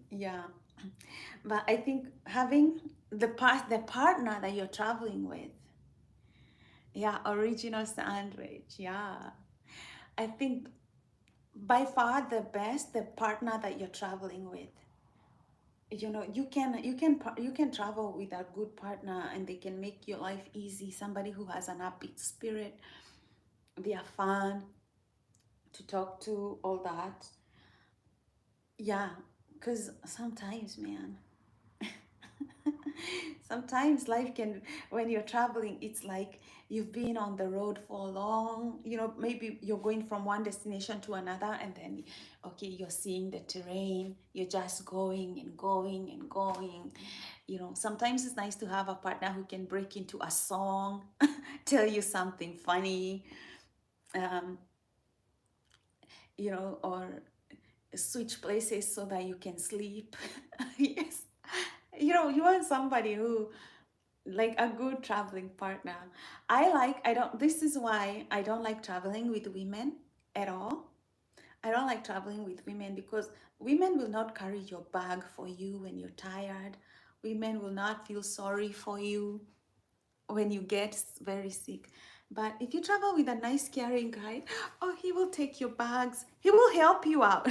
Yeah, but I think having the partner that you're traveling with, yeah, original sandwich, yeah. I think by far the best, the partner that you're traveling with. You know, you can travel with a good partner and they can make your life easy. Somebody who has an upbeat spirit, they are fun to talk to, all that. Yeah, because sometimes, man, sometimes life can, when you're traveling, it's like you've been on the road for long, maybe you're going from one destination to another, and then, okay, you're seeing the terrain, you're just going and going and going. Sometimes it's nice to have a partner who can break into a song, tell you something funny, um, or switch places so that you can sleep. Yes. You want somebody who, like a good traveling partner. I don't, this is why I don't like traveling with women at all. I don't like traveling with women because women will not carry your bag for you when you're tired. Women will not feel sorry for you when you get very sick. But if you travel with a nice, caring guy, oh, he will take your bags. He will help you out.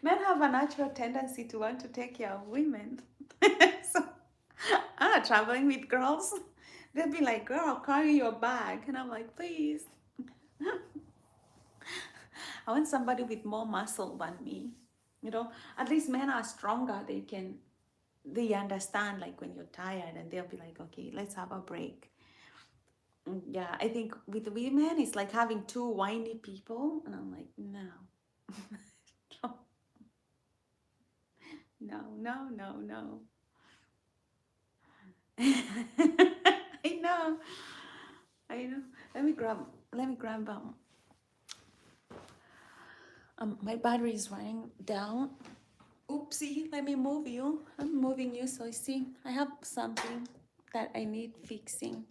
Men have a natural tendency to want to take care of women. So, traveling with girls, they'll be like, "Girl, carry your bag," and I'm like, "Please." I want somebody with more muscle than me. At least men are stronger. They understand like when you're tired and they'll be like, okay, let's have a break. Yeah, I think with women, it's like having two whiny people. And I'm like, no, no, no, no, no. I know, I know. Let me grab my battery is running down. Oopsie, let me move you. I'm moving you so I see I have something that I need fixing.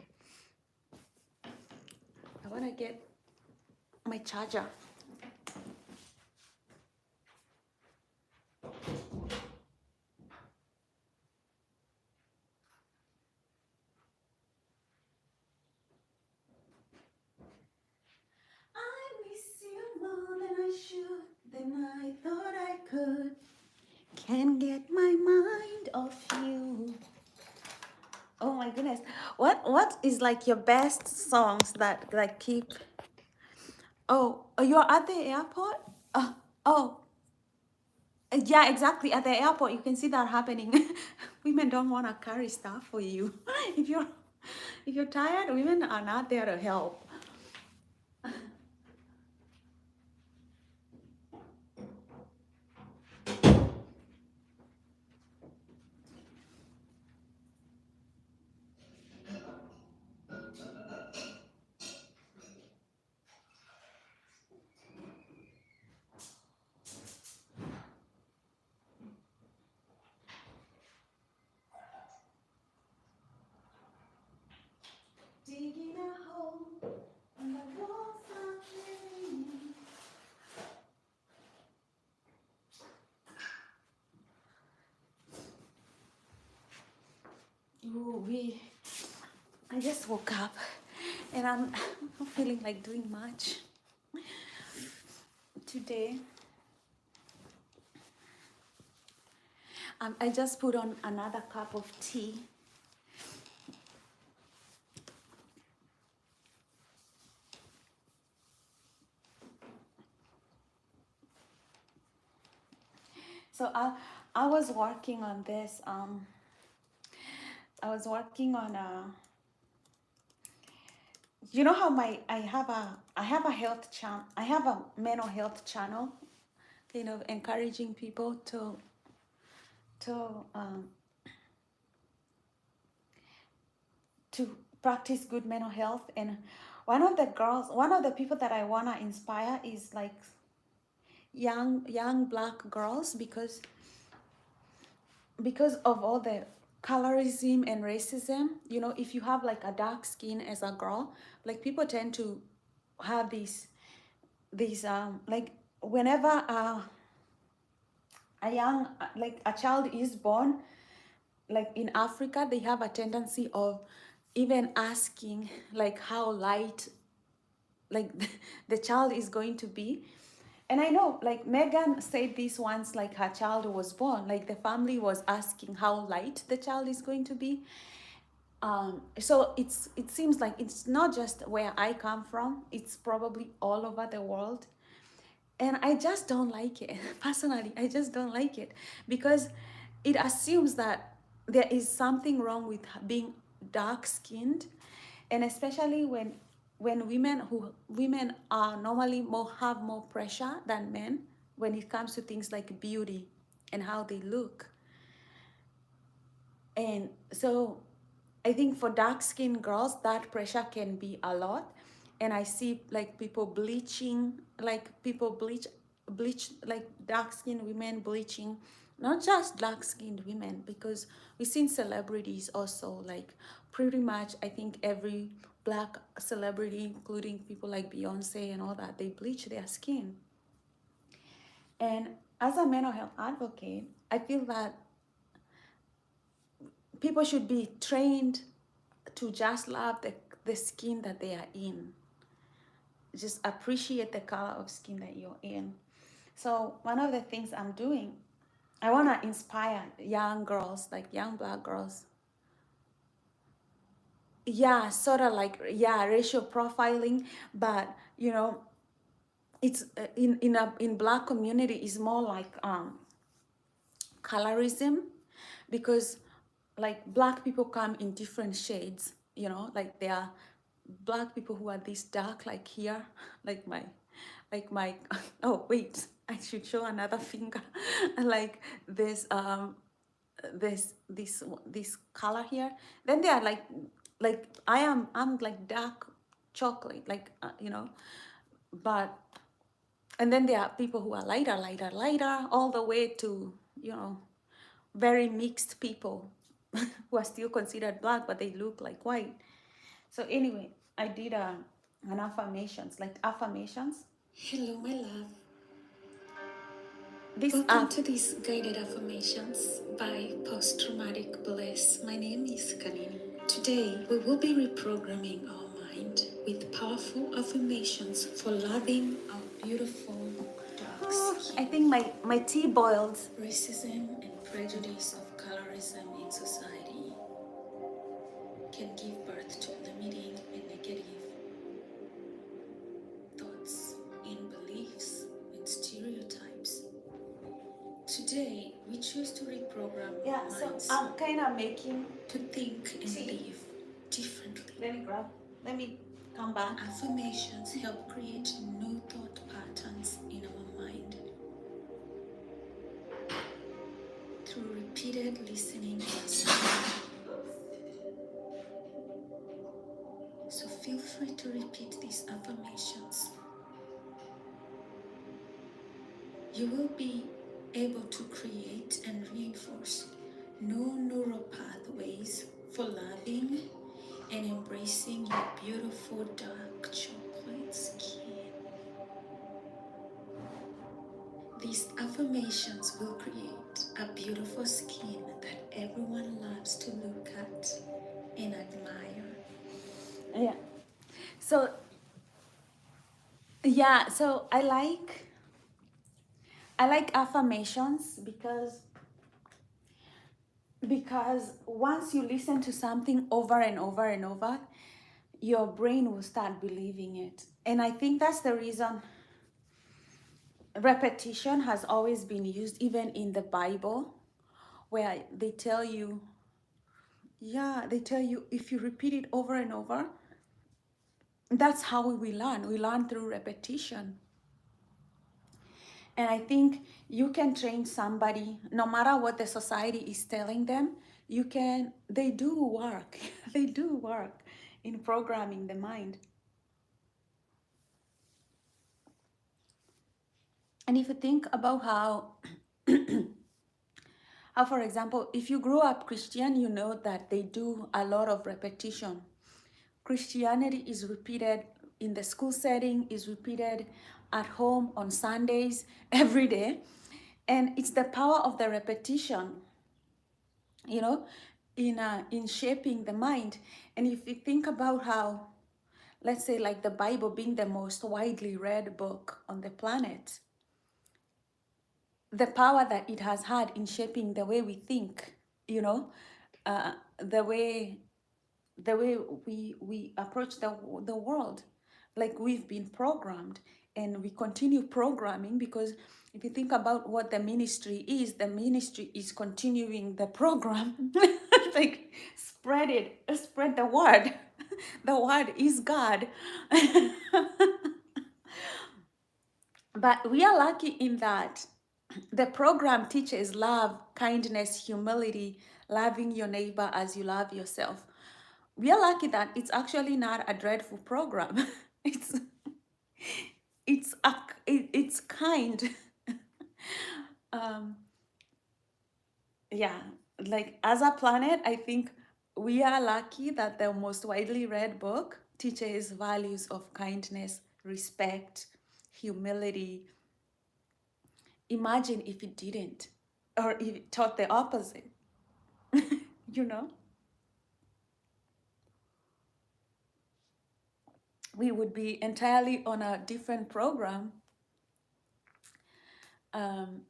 I want to get my charger. I miss you more than I should, than I thought I could. Can't get my mind off you. Oh my goodness. What is like your best songs that like keep. Oh, you're at the airport? Oh, yeah, exactly. At the airport, you can see that happening. Women don't want to carry stuff for you. If you're if you're tired, women are not there to help. Ooh, I just woke up and I'm not feeling like doing much today. I just put on another cup of tea. So I was working on this. I was working on you know how I have a health channel. I have a mental health channel, kind of encouraging people to um, to practice good mental health. And one of the people that I wanna inspire is like young black girls, because of all the colorism and racism. You know, if you have like a dark skin as a girl, like people tend to have these like whenever a young like a child is born, like in Africa, they have a tendency of even asking like how light like the child is going to be. And I know like Megan said this once, like her child was born, like the family was asking how light the child is going to be. So it seems like it's not just where I come from, it's probably all over the world. And I just don't like it. Personally, I just don't like it because it assumes that there is something wrong with being dark skinned. And especially when women are normally have more pressure than men when it comes to things like beauty and how they look. And so I think for dark skinned girls, that pressure can be a lot. And I see like people bleaching, like people bleach like dark skinned women bleaching, not just dark skinned women, because we've seen celebrities also, like pretty much I think every black celebrity, including people like Beyonce and all that, they bleach their skin. And as a mental health advocate, I feel that people should be trained to just love the skin that they are in. Just appreciate the color of skin that you're in. So one of the things I'm doing, I want to inspire young girls, like young black girls. Yeah, sort of like, yeah, racial profiling, but you know, it's in black community is more like colorism, because like black people come in different shades, you know, like there are black people who are this dark, like here, like my oh wait, I should show another finger. Like this color here. Then they are like I'm like dark chocolate, like you know. But and then there are people who are lighter, all the way to, you know, very mixed people who are still considered black, but they look like white. So anyway, I did an affirmations, like affirmations. Hello, my love. This Welcome to these guided affirmations by Post Traumatic Bliss. My name is Kanini. Today, we will be reprogramming our mind with powerful affirmations for loving our beautiful dark skin. I think my tea boiled. Racism and prejudice of colorism in society can give birth to limiting and negative thoughts and beliefs and stereotypes. Today, we choose to reprogram our minds. I'm kind of making to think and live differently. Let me come back. Affirmations help create new thought patterns in our mind through repeated listening and speaking. So feel free to repeat these affirmations. You will be able to create and reinforce new neural pathways for loving and embracing your beautiful dark chocolate skin. These affirmations will create a beautiful skin that everyone loves to look at and admire. Yeah. So yeah, so I like affirmations because once you listen to something over and over and over, your brain will start believing it. And I think that's the reason repetition has always been used, even in the Bible, where they tell you if you repeat it over and over, that's how we learn. We learn through repetition. And I think you can train somebody, no matter what the society is telling them, they do work. They do work in programming the mind. And if you think about how, for example, if you grew up Christian, you know that they do a lot of repetition. Christianity is repeated in the school setting, is repeated at home on Sundays, every day. And it's the power of the repetition, you know, in shaping the mind. And if you think about how, let's say, like the Bible being the most widely read book on the planet, the power that it has had in shaping the way we think, you know, uh, the way we approach the world, like we've been programmed and we continue programming, because if you think about what the ministry is continuing the program. Like spread the word. The word is God. But we are lucky in that the program teaches love, kindness, humility, loving your neighbor as you love yourself. We are lucky that it's actually not a dreadful program. it's it's kind. um, yeah, like as a planet, I think we are lucky that the most widely read book teaches values of kindness, respect, humility. Imagine if it didn't, or if it taught the opposite. you know, we would be entirely on a different program. Um,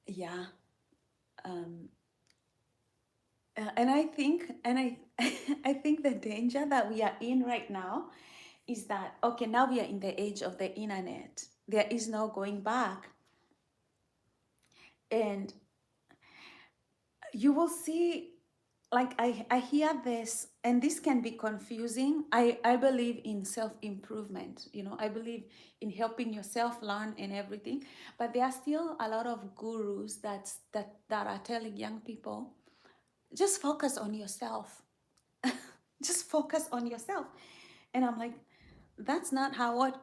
yeah. Um, and I think the danger that we are in right now is that, okay, now we are in the age of the internet. There is no going back. And you will see, like I hear this, and this can be confusing. I believe in self-improvement, I believe in helping yourself learn and everything. But there are still a lot of gurus that are telling young people, just focus on yourself. Just focus on yourself. And I'm like, that's not how what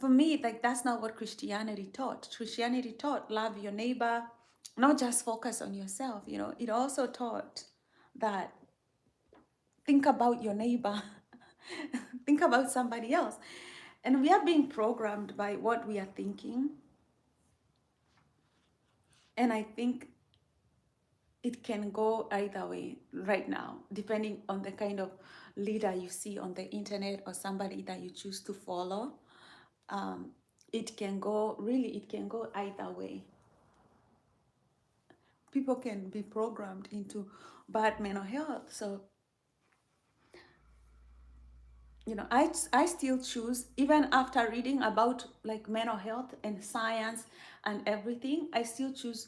for me, like that's not what Christianity taught. Christianity taught love your neighbor, not just focus on yourself. It also taught that think about your neighbor. Think about somebody else. And we are being programmed by what we are thinking. And I think it can go either way right now, depending on the kind of leader you see on the internet or somebody that you choose to follow. um, it can go either way. People can be programmed into bad mental health. So I still choose, even after reading about like mental health and science and everything, I still choose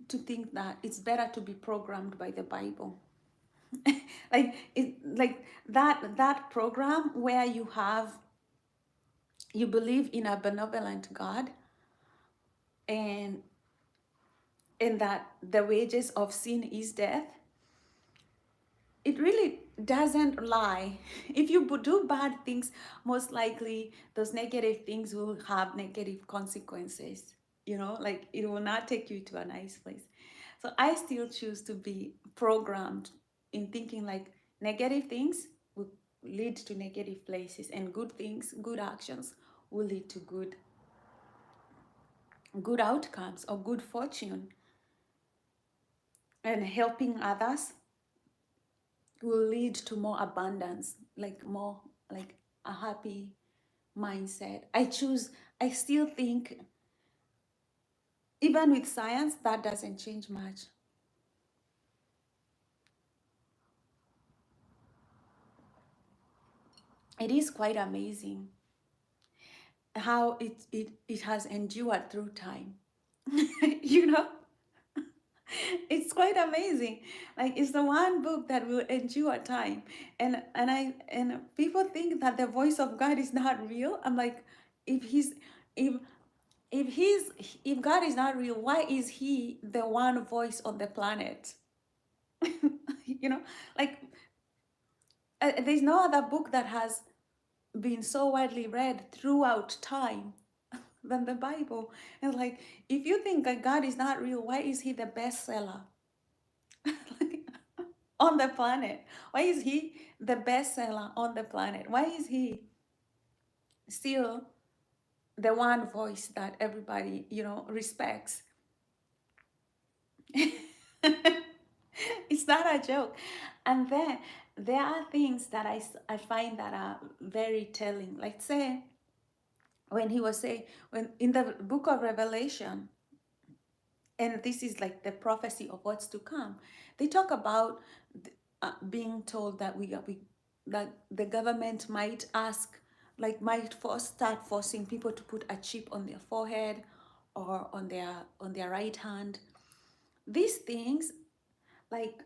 to think that it's better to be programmed by the Bible. Like that program where you believe in a benevolent God, and that the wages of sin is death. It really doesn't lie. If you do bad things, most likely those negative things will have negative consequences. Like it will not take you to a nice place. So I still choose to be programmed in thinking like negative things will lead to negative places, and good things, good actions will lead to good outcomes or good fortune. and helping others will lead to more abundance, like more like a happy mindset. I still think, even with science, that doesn't change much. It is quite amazing how it has endured through time. you know, it's quite amazing. Like, it's the one book that will endure time. And people think that the voice of God is not real. I'm like, if he's if if he's if God is not real, why is he the one voice on the planet? you know, like, there's no other book that has been so widely read throughout time than the Bible. And like, if you think that God is not real, why is he the bestseller on the planet? Why is he the bestseller on the planet? Why is he still the one voice that everybody, respects? It's not a joke. And then there are things that I find that are very telling. Like, say, when he was saying, when in the book of Revelation, and this is like the prophecy of what's to come, they talk about being told that we that the government might ask, like, might start forcing people to put a chip on their forehead or on their right hand. These things, like,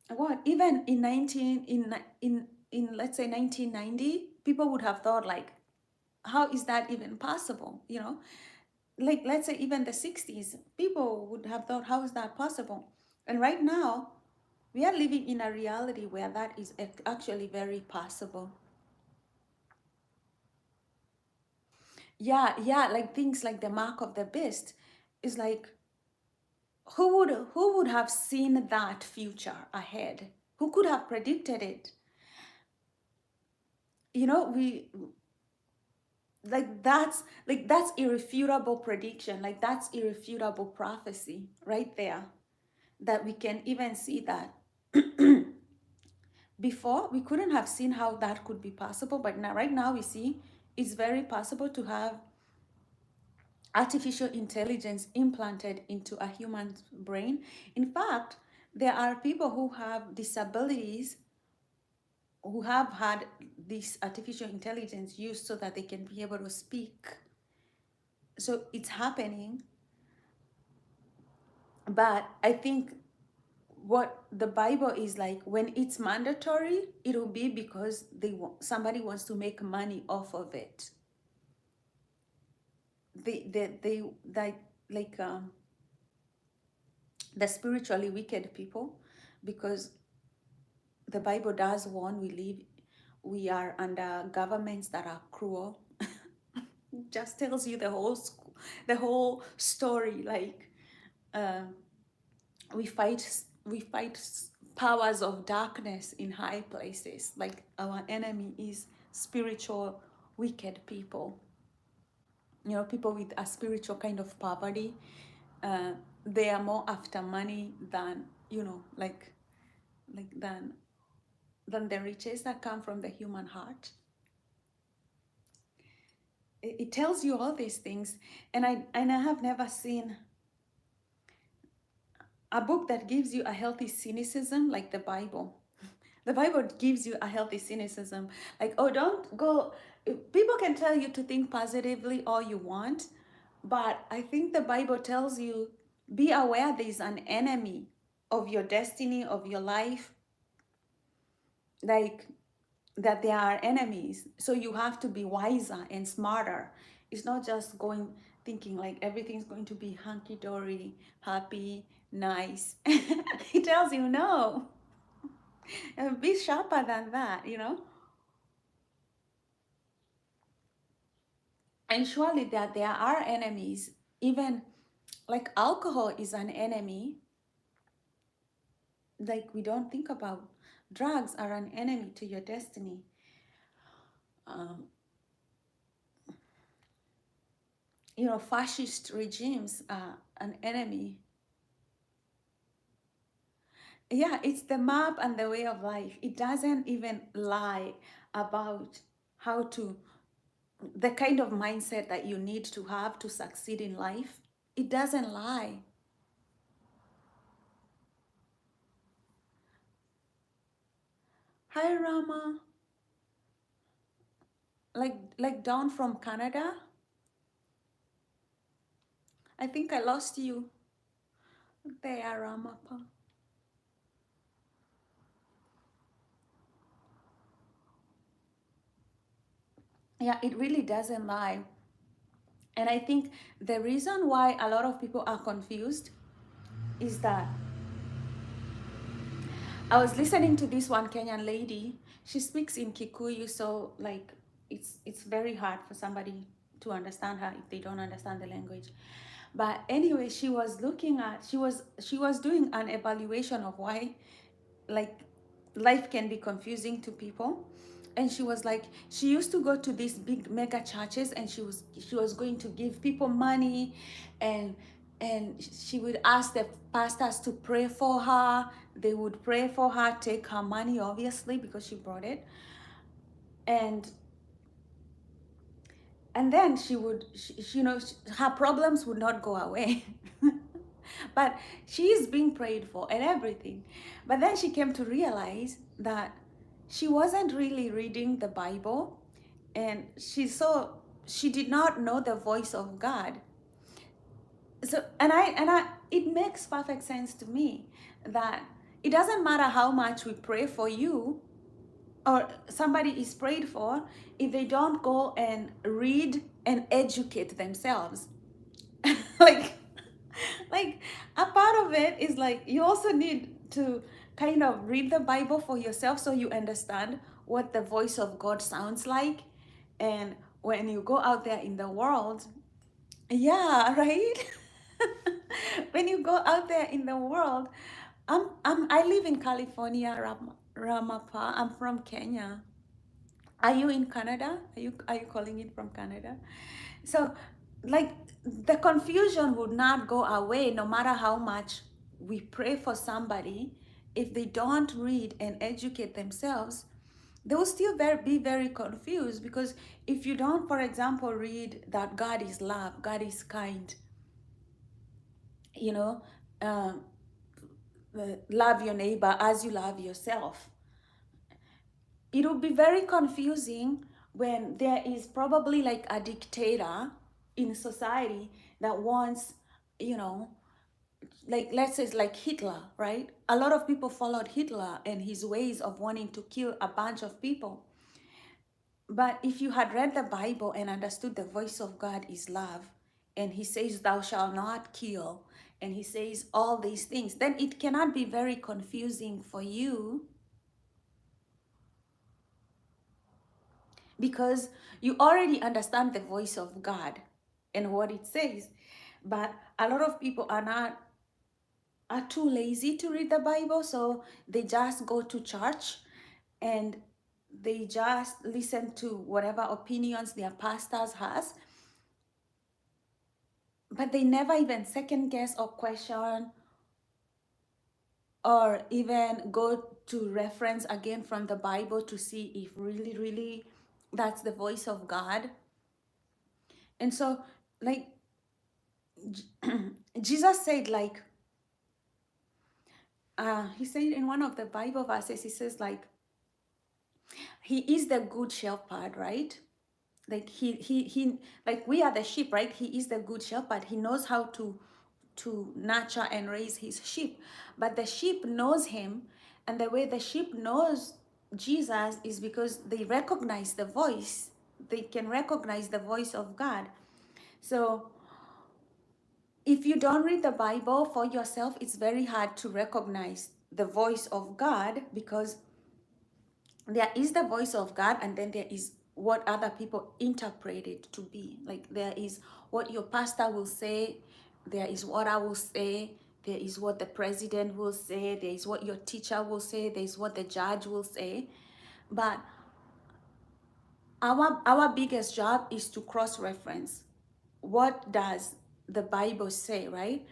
what, even in 19 in let's say 1990, people would have thought, like, how is that even possible? Like, let's say even the 60s, people would have thought, how is that possible? And right now, we are living in a reality where that is actually very possible. Yeah, like things like the mark of the beast is like, who would have seen that future ahead? Who could have predicted it? We, like that's irrefutable prediction, like that's irrefutable prophecy right there, that we can even see that. Before, we couldn't have seen how that could be possible, but now, right now, we see it's very possible to have artificial intelligence implanted into a human's brain. In fact, there are people who have disabilities who have had this artificial intelligence used so that they can be able to speak. So it's happening, but I think what the Bible is like, when it's mandatory, it will be because somebody wants to make money off of it. They like the spiritually wicked people, because the Bible does warn, we are under governments that are cruel. Just tells you the whole story. Like, uh, we fight powers of darkness in high places. Like, our enemy is spiritual wicked people. People with a spiritual kind of poverty. uh, they are more after money than, like than the riches that come from the human heart. It tells you all these things, and I have never seen a book that gives you a healthy cynicism like the Bible. The Bible gives you a healthy cynicism. Like, oh, don't go. People can tell you to think positively all you want, but I think the Bible tells you, be aware there's an enemy of your destiny, of your life, like, that there are enemies. So you have to be wiser and smarter. It's not just thinking like everything's going to be hunky-dory, happy, nice. He tells you, no, be sharper than that. And surely that there are enemies. Even like alcohol is an enemy. Like, we don't think about, drugs are an enemy to your destiny. um, Fascist regimes are an enemy. Yeah, it's the map and the way of life. It doesn't even lie about how to, the kind of mindset that you need to have to succeed in life. It doesn't lie. Hi, Rama. Like down from Canada. I think I lost you there, Ramapa. Yeah, it really doesn't lie. And I think the reason why a lot of people are confused is that I was listening to this one Kenyan lady. She speaks in Kikuyu, so like it's very hard for somebody to understand her if they don't understand the language. But anyway, she was doing an evaluation of why like life can be confusing to people. And she was like, she used to go to these big mega churches, and she was going to give people money, and she would ask the pastors to pray for her. They would pray for her, take her money, obviously, because she brought it. and and then her problems would not go away. But she is being prayed for and everything. But then she came to realize that she wasn't really reading the Bible, and she did not know the voice of God. So and I it makes perfect sense to me that it doesn't matter how much we pray for you or somebody is prayed for, if they don't go and read and educate themselves. like like a part of it is like you also need to kind of read the Bible for yourself, so you understand what the voice of God sounds like. And when you go out there in the world, yeah, right. When you go out there in the world, I live in California, Ramapa. I'm from Kenya. Are you in Canada? Are you calling it from Canada? So, like, the confusion would not go away no matter how much we pray for somebody. If they don't read and educate themselves, they will still be very confused, because if you don't, for example, read that God is love, God is kind, you know, um, love your neighbor as you love yourself, it will be very confusing when there is probably like a dictator in society that wants, you know, like let's say it's like Hitler, right? A lot of people followed Hitler and his ways of wanting to kill a bunch of people. But if you had read the Bible and understood the voice of God is love, and he says, "Thou shalt not kill," and he says all these things, then it cannot be very confusing for you, because you already understand the voice of God and what it says. But a lot of people are too lazy to read the Bible, so they just go to church and they just listen to whatever opinions their pastors has, but they never even second guess or question or even go to reference again from the Bible to see if really that's the voice of God. And so, like, Jesus said, like, he said in one of the Bible verses, he says, like, he is the good shepherd, right? Like he like we are the sheep, right? He is the good shepherd. He knows how to nurture and raise his sheep. But the sheep knows him, and the way the sheep knows Jesus is because they recognize the voice. They can recognize the voice of God. So if you don't read the Bible for yourself, it's very hard to recognize the voice of God, because there is the voice of God, and then there is what other people interpret it to be. Like, there is what your pastor will say, there is what I will say, there is what the president will say, there is what your teacher will say, there is what the judge will say. But our biggest job is to cross-reference. What does the Bible say, right?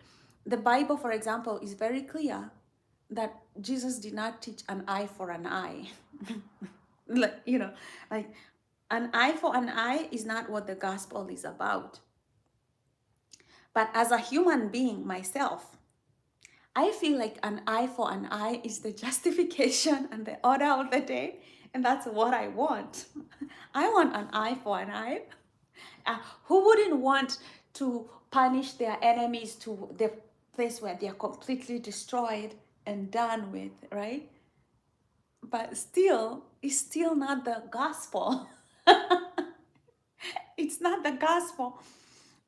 The Bible, for example, is very clear. that Jesus did not teach an eye for an eye. Like, you know, like an eye for an eye is not what the gospel is about. But as a human being myself, I feel like an eye for an eye is the justification and the order of the day. And that's what I want. I want an eye for an eye. Who wouldn't want to punish their enemies to the place where they're completely destroyed and done with, right? But still, it's still not the gospel. It's not the gospel.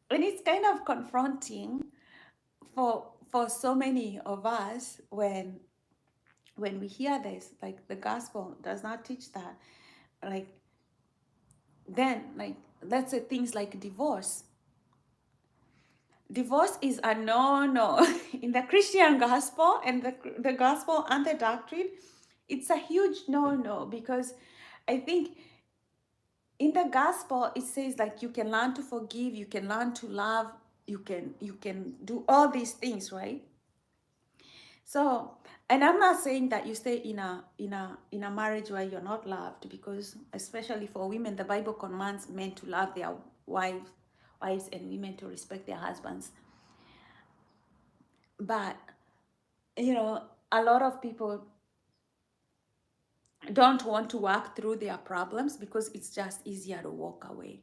And it's kind of confronting for so many of us when we hear this, like the gospel does not teach that. Like then, like, let's say things like divorce. Divorce is a no in the Christian gospel and the gospel and the doctrine. It's a huge no because I think in the gospel it says like you can learn to forgive, you can learn to love, you can do all these things, right? So, and I'm not saying that you stay in a marriage where you're not loved, because especially for women, the Bible commands men to love their wives, and women to respect their husbands. But a lot of people don't want to work through their problems because it's just easier to walk away.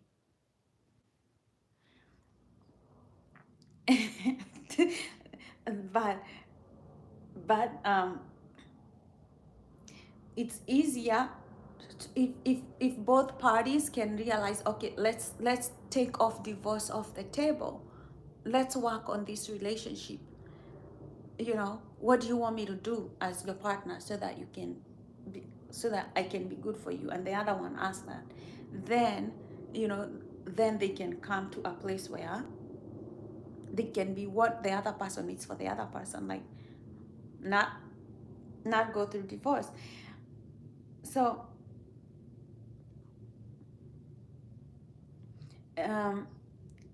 but but it's easier if both parties can realize, okay, let's take off divorce off the table, let's work on this relationship. What do you want me to do as your partner so that you can be, so that I can be good for you, and the other one asks that. Then you know then they can come to a place where they can be what the other person needs for the other person, like not go through divorce. So um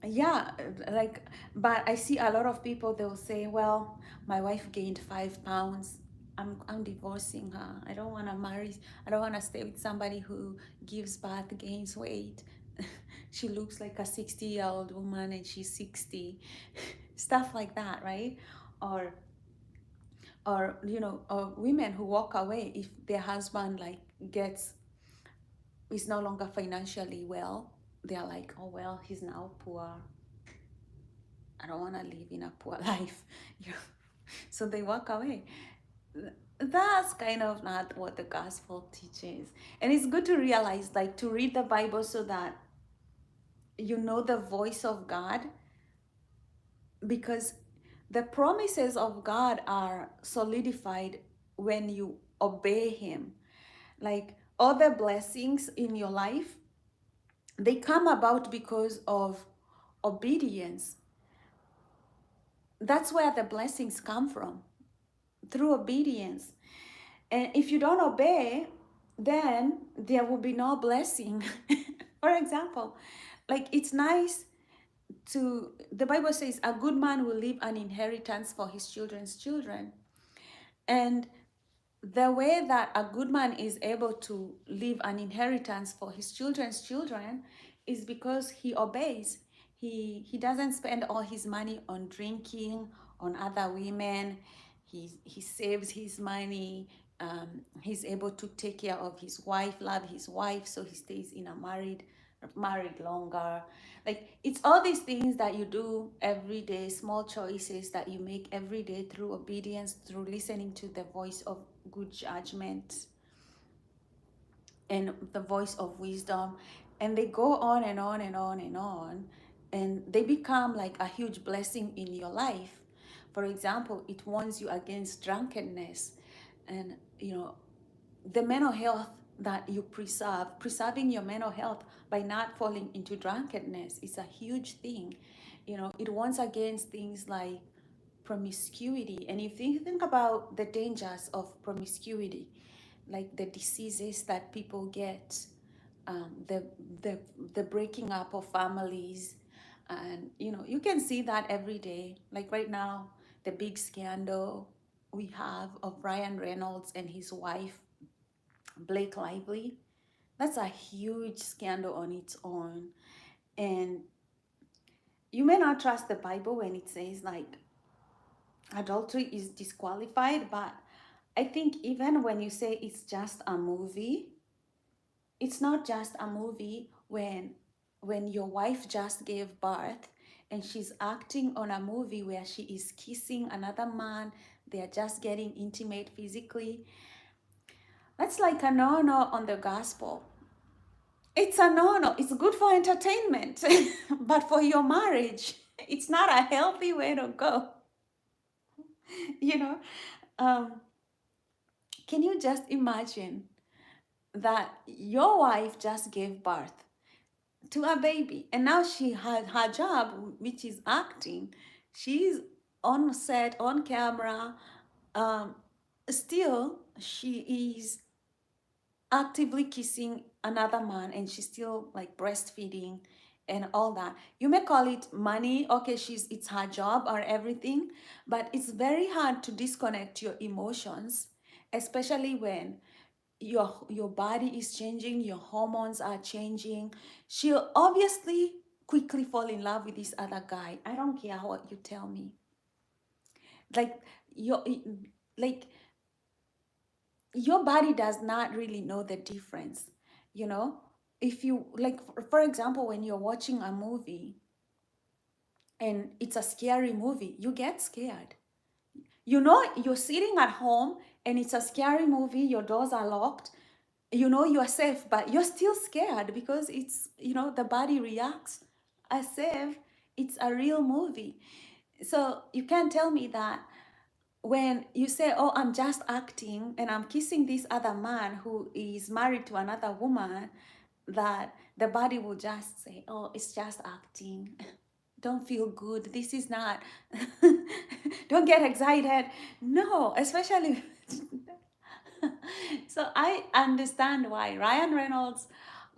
yeah, like, but I see a lot of people, they'll say, well, my wife gained 5 pounds, I'm divorcing her, I don't want to marry, I don't want to stay with somebody who gives birth, gains weight. She looks like a 60-year-old woman and she's 60. Stuff like that, right? or or women who walk away if their husband like gets is no longer financially well. They're like, oh well, he's now poor, I don't want to live in a poor life. So they walk away. That's kind of not what the gospel teaches. And it's good to realize, like, to read the Bible so that you know the voice of God, because the promises of God are solidified when you obey Him. Like, all the blessings in your life, they come about because of obedience. That's where the blessings come from, through obedience. And if you don't obey, then there will be no blessing. For example, like, it's nice the Bible says a good man will leave an inheritance for his children's children. And the way that a good man is able to leave an inheritance for his children's children is because he obeys. He doesn't spend all his money on drinking, on other women. He saves his money. He's able to take care of his wife, love his wife, so he stays in a married longer. Like, it's all these things that you do every day, small choices that you make every day through obedience, through listening to the voice of good judgment and the voice of wisdom. And they go on and on and on and on, and they become like a huge blessing in your life. For example, it warns you against drunkenness. And the mental health that you preserving your mental health by not falling into drunkenness is a huge thing. It warns against things like promiscuity. And if you think about the dangers of promiscuity, like the diseases that people get, the the breaking up of families, and you can see that every day. Like right now, the big scandal. we have of Ryan Reynolds and his wife, Blake Lively, that's a huge scandal on its own. And you may not trust the Bible when it says like adultery is disqualified, but I think even when you say it's just a movie, it's not just a movie when your wife just gave birth and she's acting on a movie where she is kissing another man, they're just getting intimate physically. That's like a no-no on the gospel. It's a no-no. It's good for entertainment, but for your marriage, it's not a healthy way to go. You know, um, can you just imagine that your wife just gave birth to a baby and now she had her job, which is acting. She's on set, on camera. Um, Still, she is actively kissing another man and she's still like breastfeeding and all that. You may call it money, okay, it's her job or everything, but it's very hard to disconnect your emotions, especially when your body is changing, your hormones are changing. She'll obviously quickly fall in love with this other guy. I don't care what you tell me. Like your like your body does not really know the difference, you know. If you like, for example, when you're watching a movie and it's a scary movie, you get scared. You know, you're sitting at home and it's a scary movie, your doors are locked, you know you're safe, but you're still scared because it's, you know, the body reacts as if it's a real movie. So you can't tell me that when you say, oh, I'm just acting and I'm kissing this other man who is married to another woman, that the body will just say, oh, it's just acting. Don't feel good. This is not, don't get excited. No, especially. So I understand why Ryan Reynolds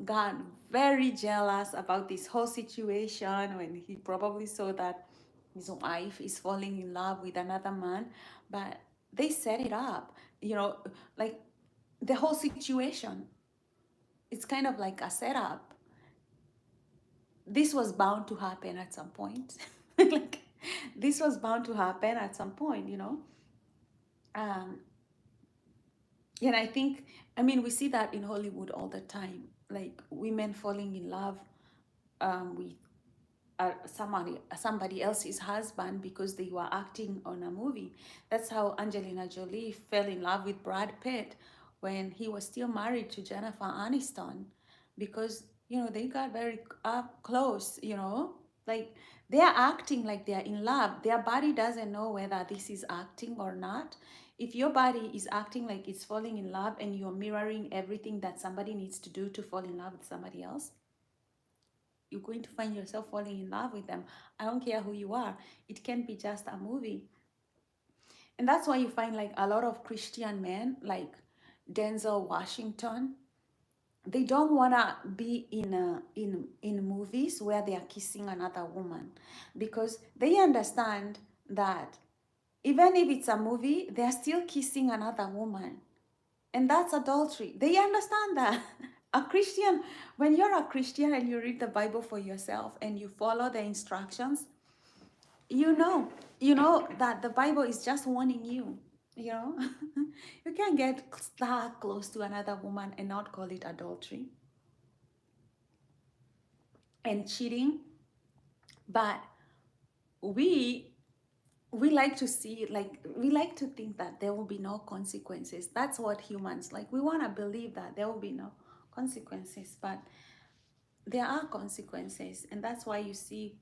got very jealous about this whole situation when he probably saw that his wife is falling in love with another man. But they set it up, you know, like the whole situation. It's kind of like a setup. This was bound to happen at some point. Like this was bound to happen at some point, you know. Um, and I think, I mean, we see that in Hollywood all the time, like women falling in love with somebody else's husband because they were acting on a movie. That's how Angelina Jolie fell in love with Brad Pitt when he was still married to Jennifer Aniston, because, you know, they got very up close, you know, like they are acting like they are in love. Their body doesn't know whether this is acting or not. If your body is acting like it's falling in love and you're mirroring everything that somebody needs to do to fall in love with somebody else, you're going to find yourself falling in love with them. I don't care who you are. It can be just a movie. And that's why you find like a lot of Christian men like Denzel Washington, they don't want to be in movies where they are kissing another woman, because they understand that even if it's a movie, they're still kissing another woman. And that's adultery. They understand that. A Christian, when you're a Christian and you read the Bible for yourself and you follow the instructions, you know that the Bible is just warning you, you know. You can't get that close to another woman and not call it adultery and cheating. But we we like to see, like, we like to think that there will be no consequences. That's what humans like. We want to believe that there will be no consequences, but there are consequences. And that's why you see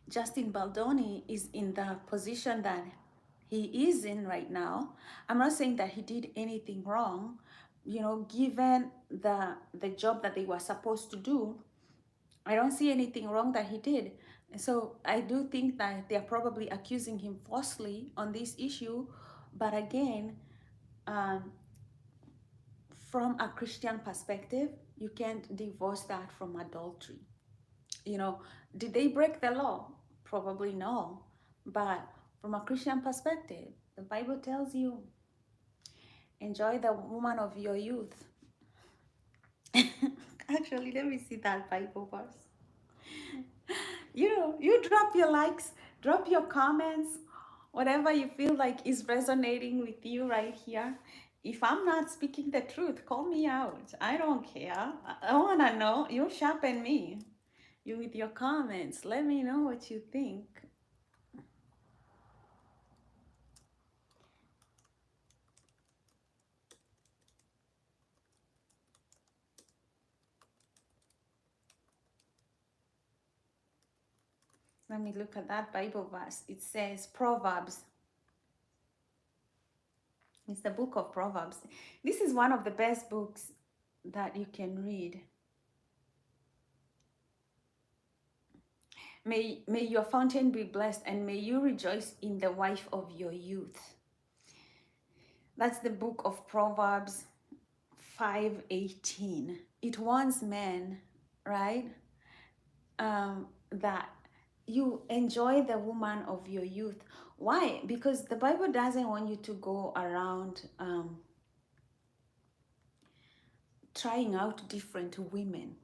Justin Baldoni is in the position that he is in right now. I'm not saying that he did anything wrong, you know, given the job that they were supposed to do. I don't see anything wrong that he did. So I do think that they're probably accusing him falsely on this issue. But again, um, from a Christian perspective, you can't divorce that from adultery. You know, did they break the law? Probably no. But from a Christian perspective, The Bible tells you, enjoy the woman of your youth. Actually, let me see that Bible verse. You drop your likes, drop your comments, whatever you feel like is resonating with you right here. If I'm not speaking the truth, call me out. I don't care. I want to know. You sharpen me. You with your comments. Let me know what you think. Let me look at that Bible verse. It says Proverbs. It's the book of Proverbs. This is one of the best books that you can read. May your fountain be blessed, and may you rejoice in the wife of your youth. That's the book of Proverbs 5:18. It warns men, right? That you enjoy the woman of your youth. Why? Because the Bible doesn't want you to go around trying out different women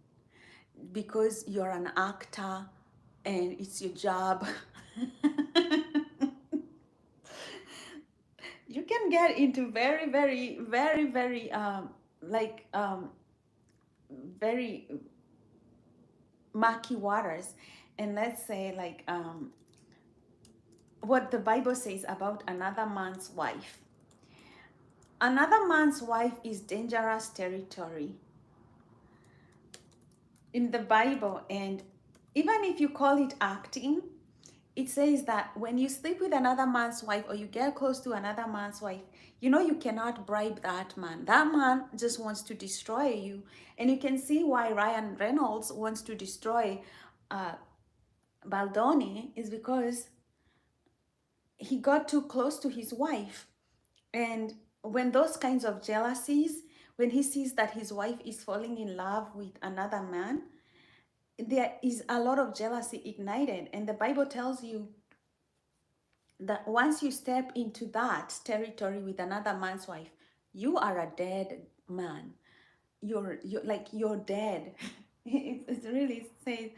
because you're an actor and it's your job. You can get into very, very, very, very, very murky waters. And let's say, what the Bible says about another man's wife. Another man's wife is dangerous territory in the Bible. And even if you call it acting, it says that when you sleep with another man's wife or you get close to another man's wife, you cannot bribe that man. That man just wants to destroy you. And you can see why Ryan Reynolds wants to destroy Baldoni is because he got too close to his wife. And when those kinds of jealousies, when he sees that his wife is falling in love with another man, there is a lot of jealousy ignited. And the Bible tells you that once you step into that territory with another man's wife, you are a dead man. You're dead. It really says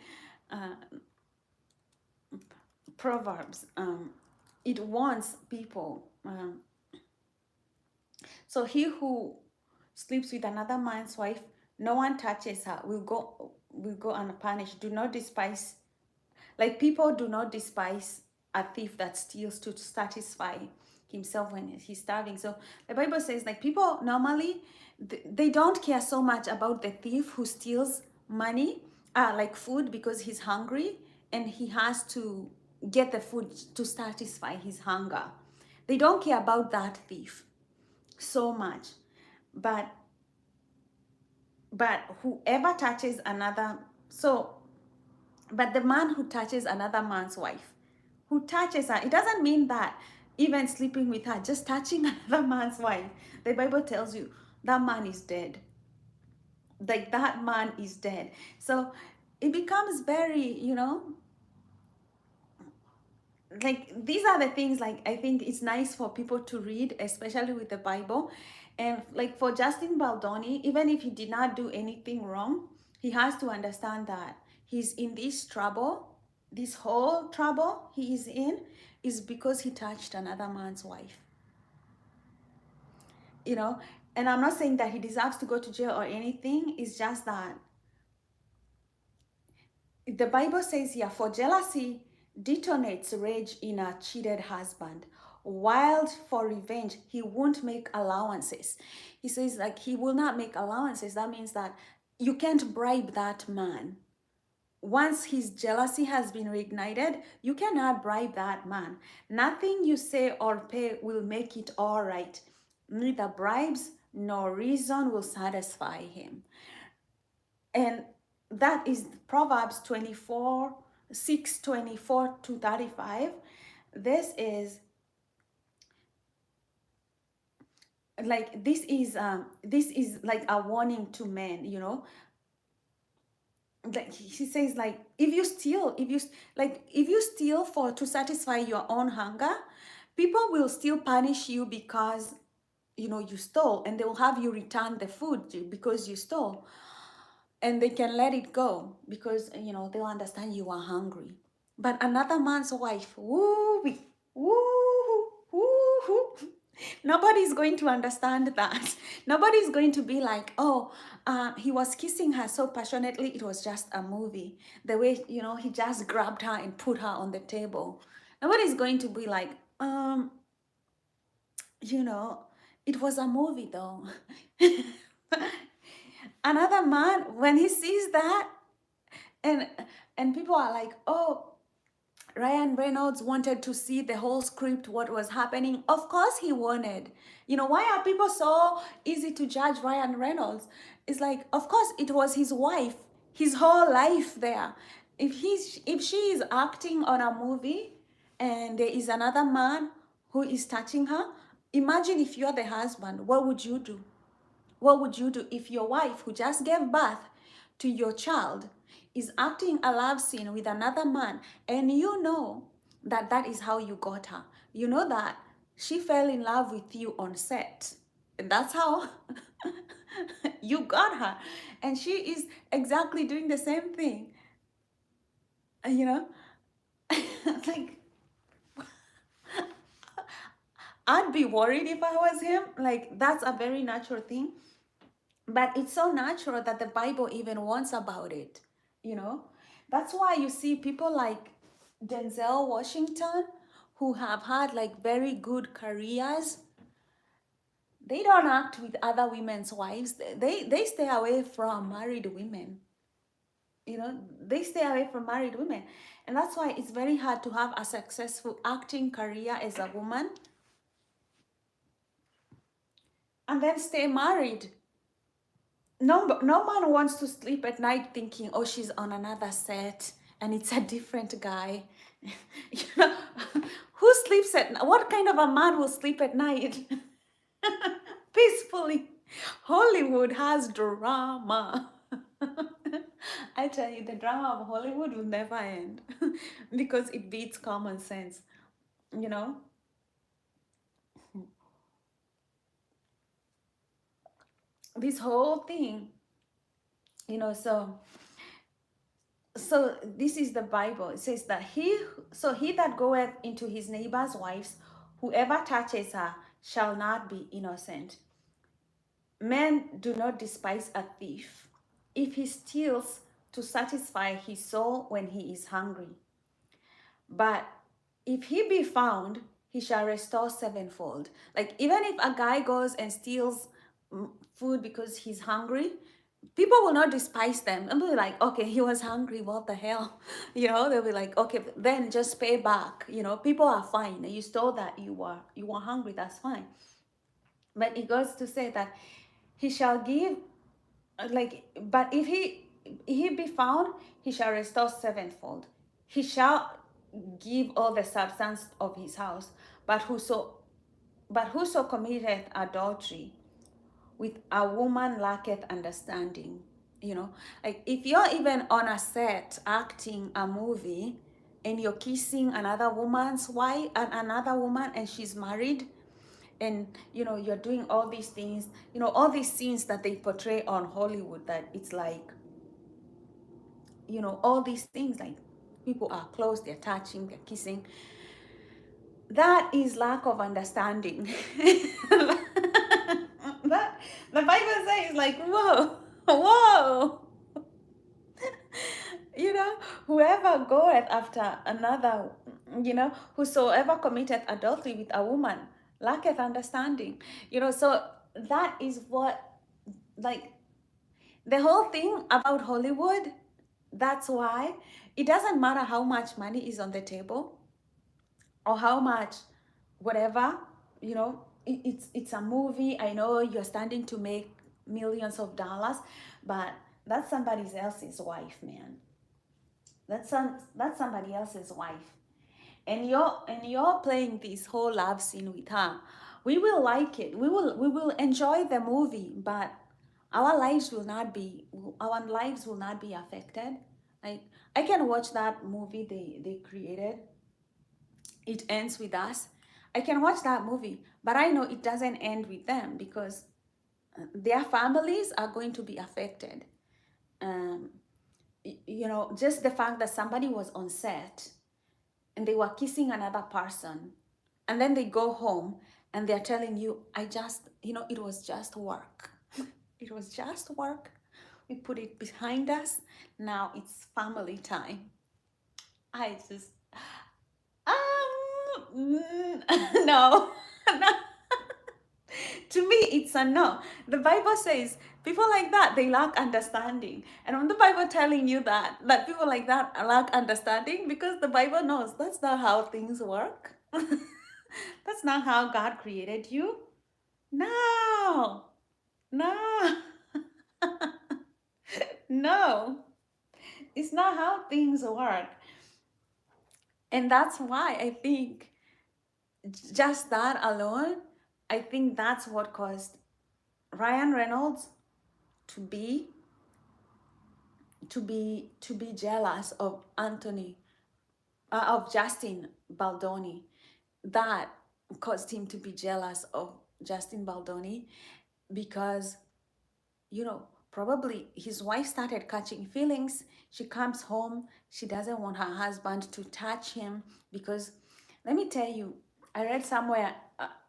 Proverbs. It warns people. So he who sleeps with another man's wife, no one touches her, will go unpunished. Do not despise, like people do not despise a thief that steals to satisfy himself when he's starving. So the Bible says like people normally they don't care so much about the thief who steals money, like food, because he's hungry and he has to get the food to satisfy his hunger. They don't care about that thief so much. But whoever touches another, so but the man who touches another man's wife, who touches her, it doesn't mean that even sleeping with her, just touching another man's wife, the Bible tells you that man is dead. Like that man is dead. So it becomes very, like these are the things like I think it's nice for people to read, especially with the Bible. And like for Justin Baldoni, even if he did not do anything wrong, he has to understand that he's in this trouble. This whole trouble he is in is because he touched another man's wife. And I'm not saying that he deserves to go to jail or anything. It's just that the Bible says here, for jealousy detonates rage in a cheated husband. Wild for revenge, he won't make allowances. He says like he will not make allowances. That means that you can't bribe that man. Once his jealousy has been reignited, you cannot bribe that man. Nothing you say or pay will make it all right. Neither bribes nor reason will satisfy him. And that is Proverbs 24, 6, 24 to 35. This is like a warning to men, like he says like if you steal for to satisfy your own hunger, People will still punish you because you stole, and they will have you return the food because you stole, and they can let it go because they'll understand you are hungry. But another man's wife, woo, woo, woo, nobody's going to understand that. Nobody's going to be like, oh, he was kissing her so passionately, it was just a movie. The way he just grabbed her and put her on the table. Nobody's going to be like, you know it was a movie though. Another man, when he sees that, and people are like, oh, Ryan Reynolds wanted to see the whole script, what was happening. Of course he wanted. Why are people so easy to judge Ryan Reynolds? It's like, of course it was his wife, his whole life there. If she is acting on a movie and there is another man who is touching her, imagine if you're the husband, what would you do? What would you do if your wife, who just gave birth to your child, is acting a love scene with another man, and you know that that is how you got her? You know that she fell in love with you on set. And that's how you got her. And she is exactly doing the same thing. You know? Like, I'd be worried if I was him. Like, that's a very natural thing. But it's so natural that the Bible even warns about it, you know? That's why you see people like Denzel Washington, who have had like very good careers. They don't act with other women's wives. They stay away from married women. They stay away from married women. And that's why it's very hard to have a successful acting career as a woman and then stay married. No man wants to sleep at night thinking, oh, she's on another set and it's a different guy. you know who sleeps at what kind of a man will sleep at night peacefully? Hollywood has drama. I tell you, the drama of Hollywood will never end because it beats common sense. you know this whole thing, so this is the Bible. It says that he that goeth into his neighbor's wives, whoever touches her shall not be innocent. Men do not despise a thief if he steals to satisfy his soul when he is hungry. But if he be found, he shall restore sevenfold. Like, even if a guy goes and steals food because he's hungry, people will not despise them and be like, okay, he was hungry, what the hell? They'll be like, okay, then just pay back. People are fine. You stole that, you were hungry, that's fine. But it goes to say that he shall give, but if he be found, he shall restore sevenfold. He shall give all the substance of his house. But whoso committeth adultery with a woman lacketh understanding. Like, if you're even on a set acting a movie and you're kissing another woman's wife and another woman, and she's married, and you're doing all these things, all these scenes that they portray on Hollywood, that it's like, all these things, like, people are close, they're touching, they're kissing. That is lack of understanding. That the Bible says, like, whoa, whoa. Whoever goeth after another, whosoever committeth adultery with a woman lacketh understanding. So that is what, like, the whole thing about Hollywood. That's why it doesn't matter how much money is on the table or how much whatever, it's a movie. I know you're standing to make millions of dollars, but that's somebody else's wife, man. That's somebody else's wife. And you're playing this whole love scene with her. We will like it. We will enjoy the movie, but our lives will not be affected. Like, I can watch that movie they created. It ends with us. I can watch that movie, but I know it doesn't end with them because their families are going to be affected. Um, you know, just the fact that somebody was on set and they were kissing another person, and then they go home and they're telling you, I just, you know, it was just work. It was just work. We put it behind us. Now it's family time. I just, no. No. To me, it's a no. The Bible says people like that, they lack understanding. And when the Bible telling you that people like that lack understanding, because the Bible knows that's not how things work. That's not how God created you. No, no, no. It's not how things work. And that's why I think just that alone, I think that's what caused Ryan Reynolds to be to be jealous of of Justin Baldoni. That caused him to be jealous of Justin Baldoni because, you know, probably his wife started catching feelings. She comes home, she doesn't want her husband to touch him because, let me tell you, I read somewhere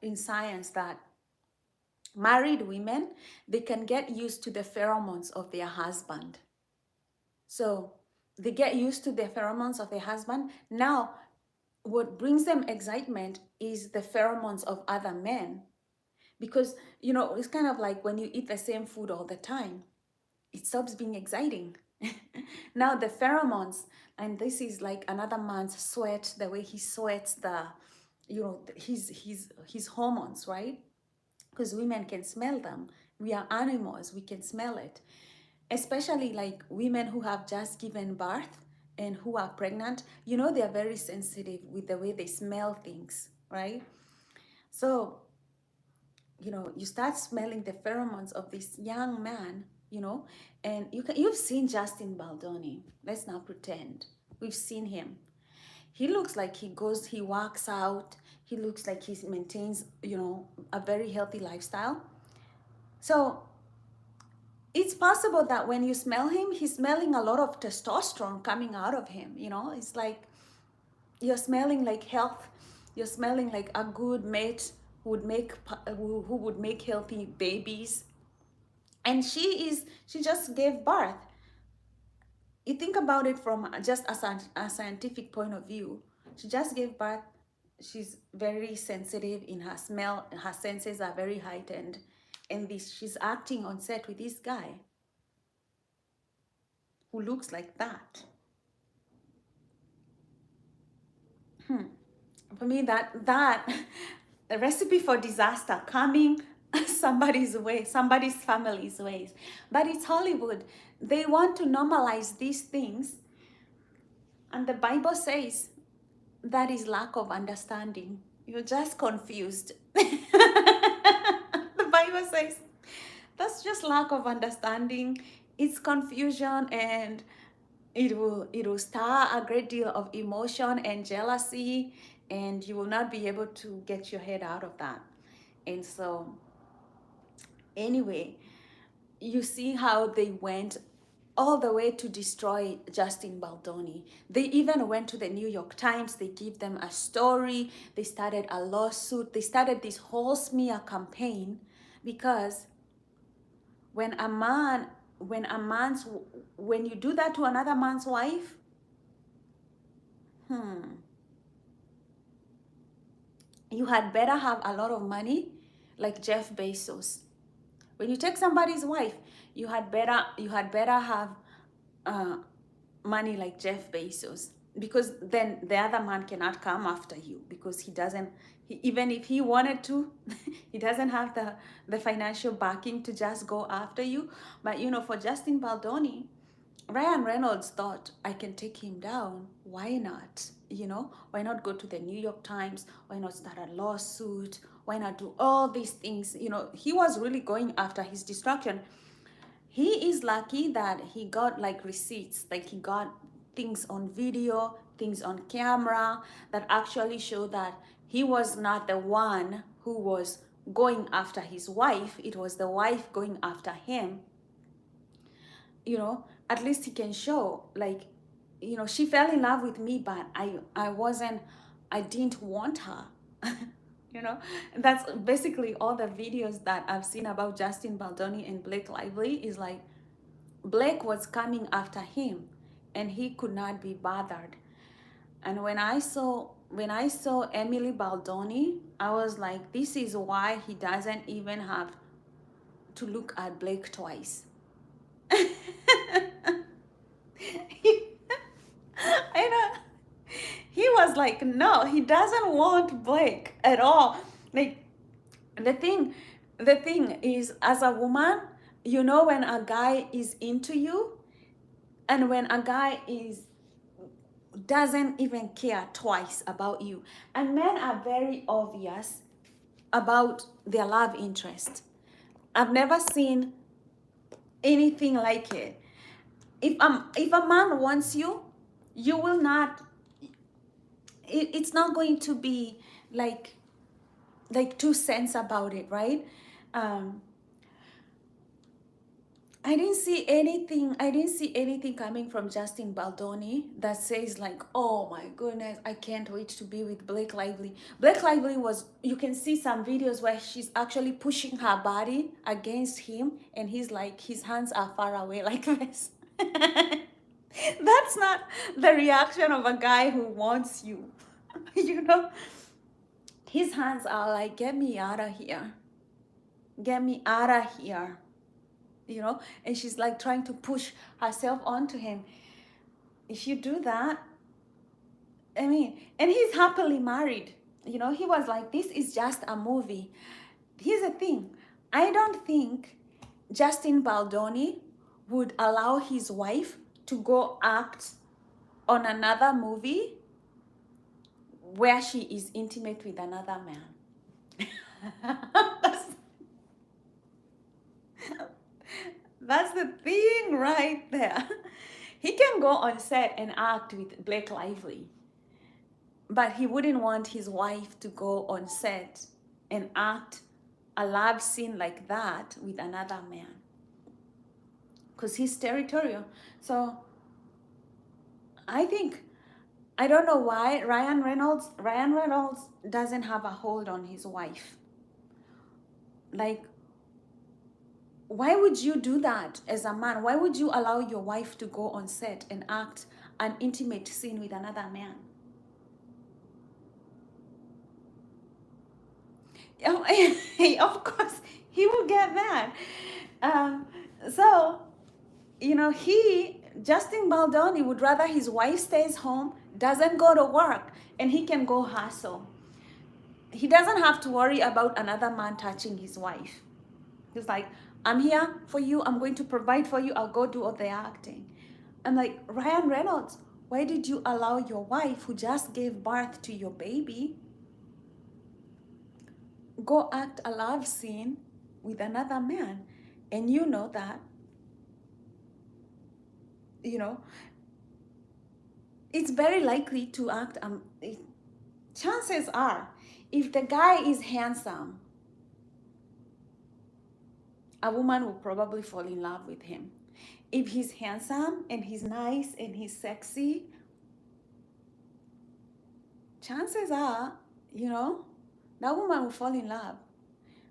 in science that married women, they can get used to the pheromones of their husband. So they get used to the pheromones of their husband. Now, what brings them excitement is the pheromones of other men. Because, you know, it's kind of like when you eat the same food all the time, it stops being exciting. Now, the pheromones, and this is like another man's sweat, the way he sweats, his hormones, right? Because women can smell them. We are animals, we can smell it. Especially like women who have just given birth and who are pregnant, you know, they are very sensitive with the way they smell things, right? So, you know, you start smelling the pheromones of this young man, you know, and you've seen Justin Baldoni. Let's not pretend. We've seen him. He looks like he works out. He looks like he maintains, you know, a very healthy lifestyle. So it's possible that when you smell him, he's smelling a lot of testosterone coming out of him. You know, it's like you're smelling like health. You're smelling like a good mate who would make healthy babies. And she just gave birth. You think about it from just a scientific point of view. She just gave birth. She's very sensitive in her smell. Her senses are very heightened. And she's acting on set with this guy who looks like that. For me, that a recipe for disaster coming somebody's way, somebody's family's ways. But it's Hollywood. They want to normalize these things, and the Bible says that is lack of understanding. You're just confused. The Bible says that's just lack of understanding. It's confusion, and it will stir a great deal of emotion and jealousy, and you will not be able to get your head out of that. And so anyway, you see how they went all the way to destroy Justin Baldoni. They even went to the New York Times. They gave them a story. They started a lawsuit. They started this whole smear campaign because when you do that to another man's wife, you had better have a lot of money like Jeff Bezos. When you take somebody's wife, you had better have money like Jeff Bezos, because then the other man cannot come after you, because even if he wanted to, he doesn't have the financial backing to just go after you. But you know, for Justin Baldoni, Ryan Reynolds thought, I can take him down. Why not? You know, why not go to the New York Times? Why not start a lawsuit? Why not do all these things? You know, he was really going after his destruction. He is lucky that he got like receipts, like he got things on video, things on camera that actually show that He was not the one who was going after his wife. It was the wife going after him. You know, at least he can show, like, you know, she fell in love with me, but I didn't want her. You know, that's basically all the videos that I've seen about Justin Baldoni and Blake Lively is like, Blake was coming after him and he could not be bothered. And when I saw Emily Baldoni, I was like, this is why he doesn't even have to look at Blake twice. I know. He was like, no, he doesn't want Blake at all. Like, the thing the thing is, as a woman, you know when a guy is into you, and when a guy doesn't even care twice about you. And men are very obvious about their love interest. I've never seen anything like it. If a man wants you, you will not, it's not going to be like 2 cents about it, right? um I didn't see anything coming from Justin Baldoni that says like, oh my goodness, I can't wait to be with Blake Lively. Blake Lively was, you can see some videos where she's actually pushing her body against him and he's like, his hands are far away like this. That's not the reaction of a guy who wants you. You know, his hands are like, get me out of here. Get me out of here. You know, and she's like trying to push herself onto him. If you do that, I mean, and he's happily married. You know, he was like, this is just a movie. Here's the thing, I don't think Justin Baldoni would allow his wife to go act on another movie where she is intimate with another man. That's the thing right there. He can go on set and act with Blake Lively, but he wouldn't want his wife to go on set and act a love scene like that with another man, because he's territorial. So I don't know why Ryan Reynolds doesn't have a hold on his wife. Like, why would you do that as a man? Why would you allow your wife to go on set and act an intimate scene with another man? Of course, he will get mad. So, you know, Justin Baldoni would rather his wife stays home, doesn't go to work, and he can go hustle. He doesn't have to worry about another man touching his wife. He's like, I'm here for you. I'm going to provide for you. I'll go do all the acting. I'm like, Ryan Reynolds, why did you allow your wife, who just gave birth to your baby, go act a love scene with another man? And you know that, you know, it's very likely to act, chances are, if the guy is handsome, a woman will probably fall in love with him. If he's handsome and he's nice and he's sexy, chances are, you know, that woman will fall in love.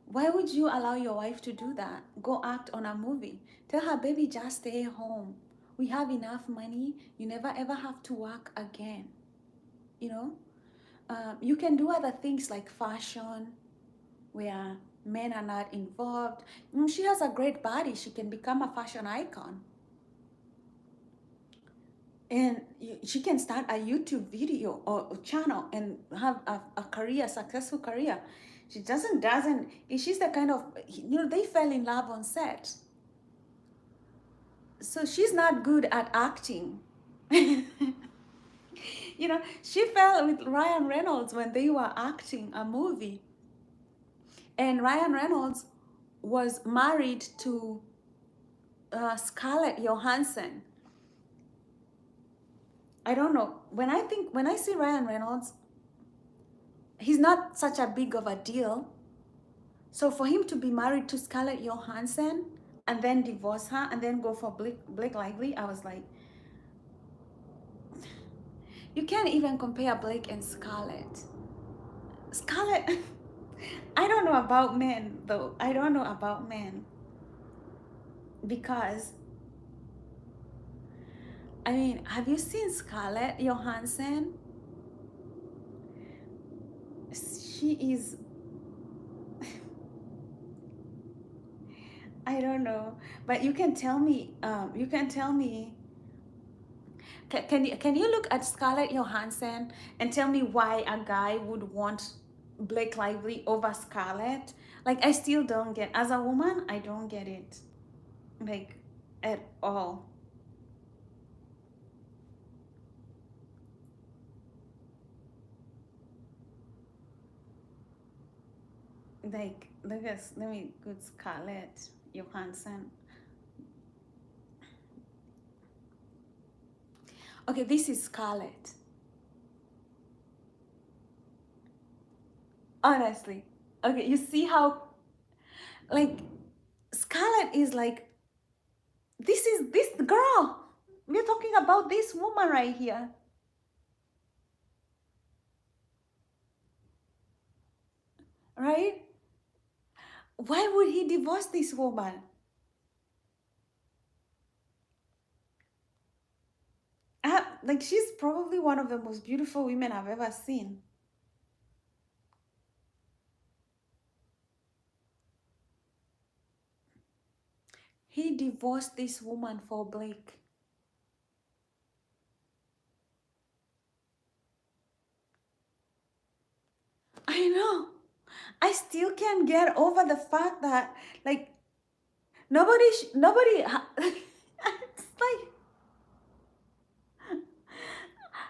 Why would you allow your wife to do that? Go act on a movie. Tell her, baby, just stay home. We have enough money. You never ever have to work again. You know, you can do other things like fashion, where men are not involved. She has a great body. She can become a fashion icon. And she can start a YouTube video or channel and have a career, successful career. She doesn't, she's the kind of, you know, they fell in love on set. So she's not good at acting. You know, she fell with Ryan Reynolds when they were acting a movie. And Ryan Reynolds was married to Scarlett Johansson. I don't know. When I see Ryan Reynolds, he's not such a big of a deal. So for him to be married to Scarlett Johansson and then divorce her and then go for Blake Lively, I was like, you can't even compare Blake and Scarlett. Scarlett, I don't know about men though. I don't know about men because I mean, have you seen Scarlett Johansson? She is, I don't know, but you can tell me. You can tell me. Can you look at Scarlett Johansson and tell me why a guy would want Blake Lively over Scarlett? Like I still don't get. As a woman, I don't get it, like at all. Like let me good Scarlett Johansson. Okay, this is Scarlett. Honestly, okay, you see how like Scarlett is like this is this girl. We're talking about this woman right here, right? Why would he divorce this woman? Like she's probably one of the most beautiful women I've ever seen. He divorced this woman for Blake. I know. I still can't get over the fact that like nobody it's like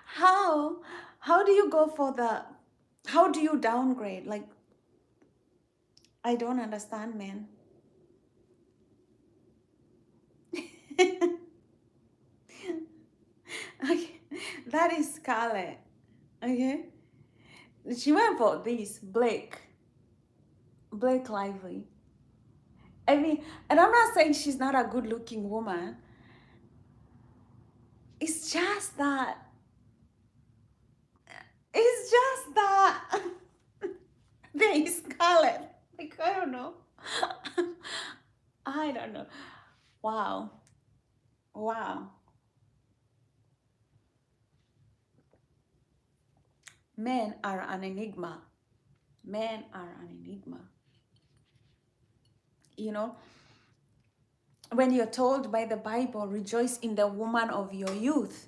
how how do you go for the how do you downgrade? Like I don't understand, man. Okay, that is Scarlett. Okay, she went for this Blake Lively. I mean, and I'm not saying she's not a good-looking woman. It's just that. It's just that. There is Scarlett. Like I don't know. I don't know. Wow. Wow. Men are an enigma. Men are an enigma. You know, when you're told by the Bible, rejoice in the woman of your youth.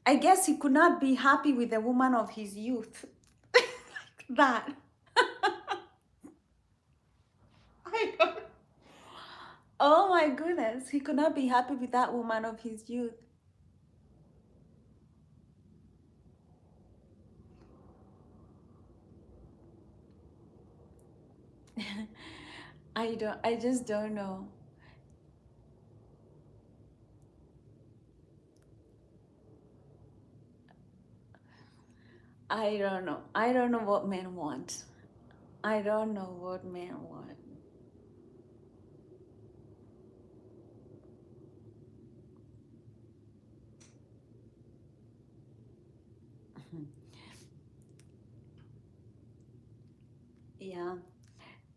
I guess he could not be happy with the woman of his youth. Like that. I don't. Oh my goodness. He could not be happy with that woman of his youth. I just don't know. I don't know. I don't know what men want. I don't know what men want. Yeah.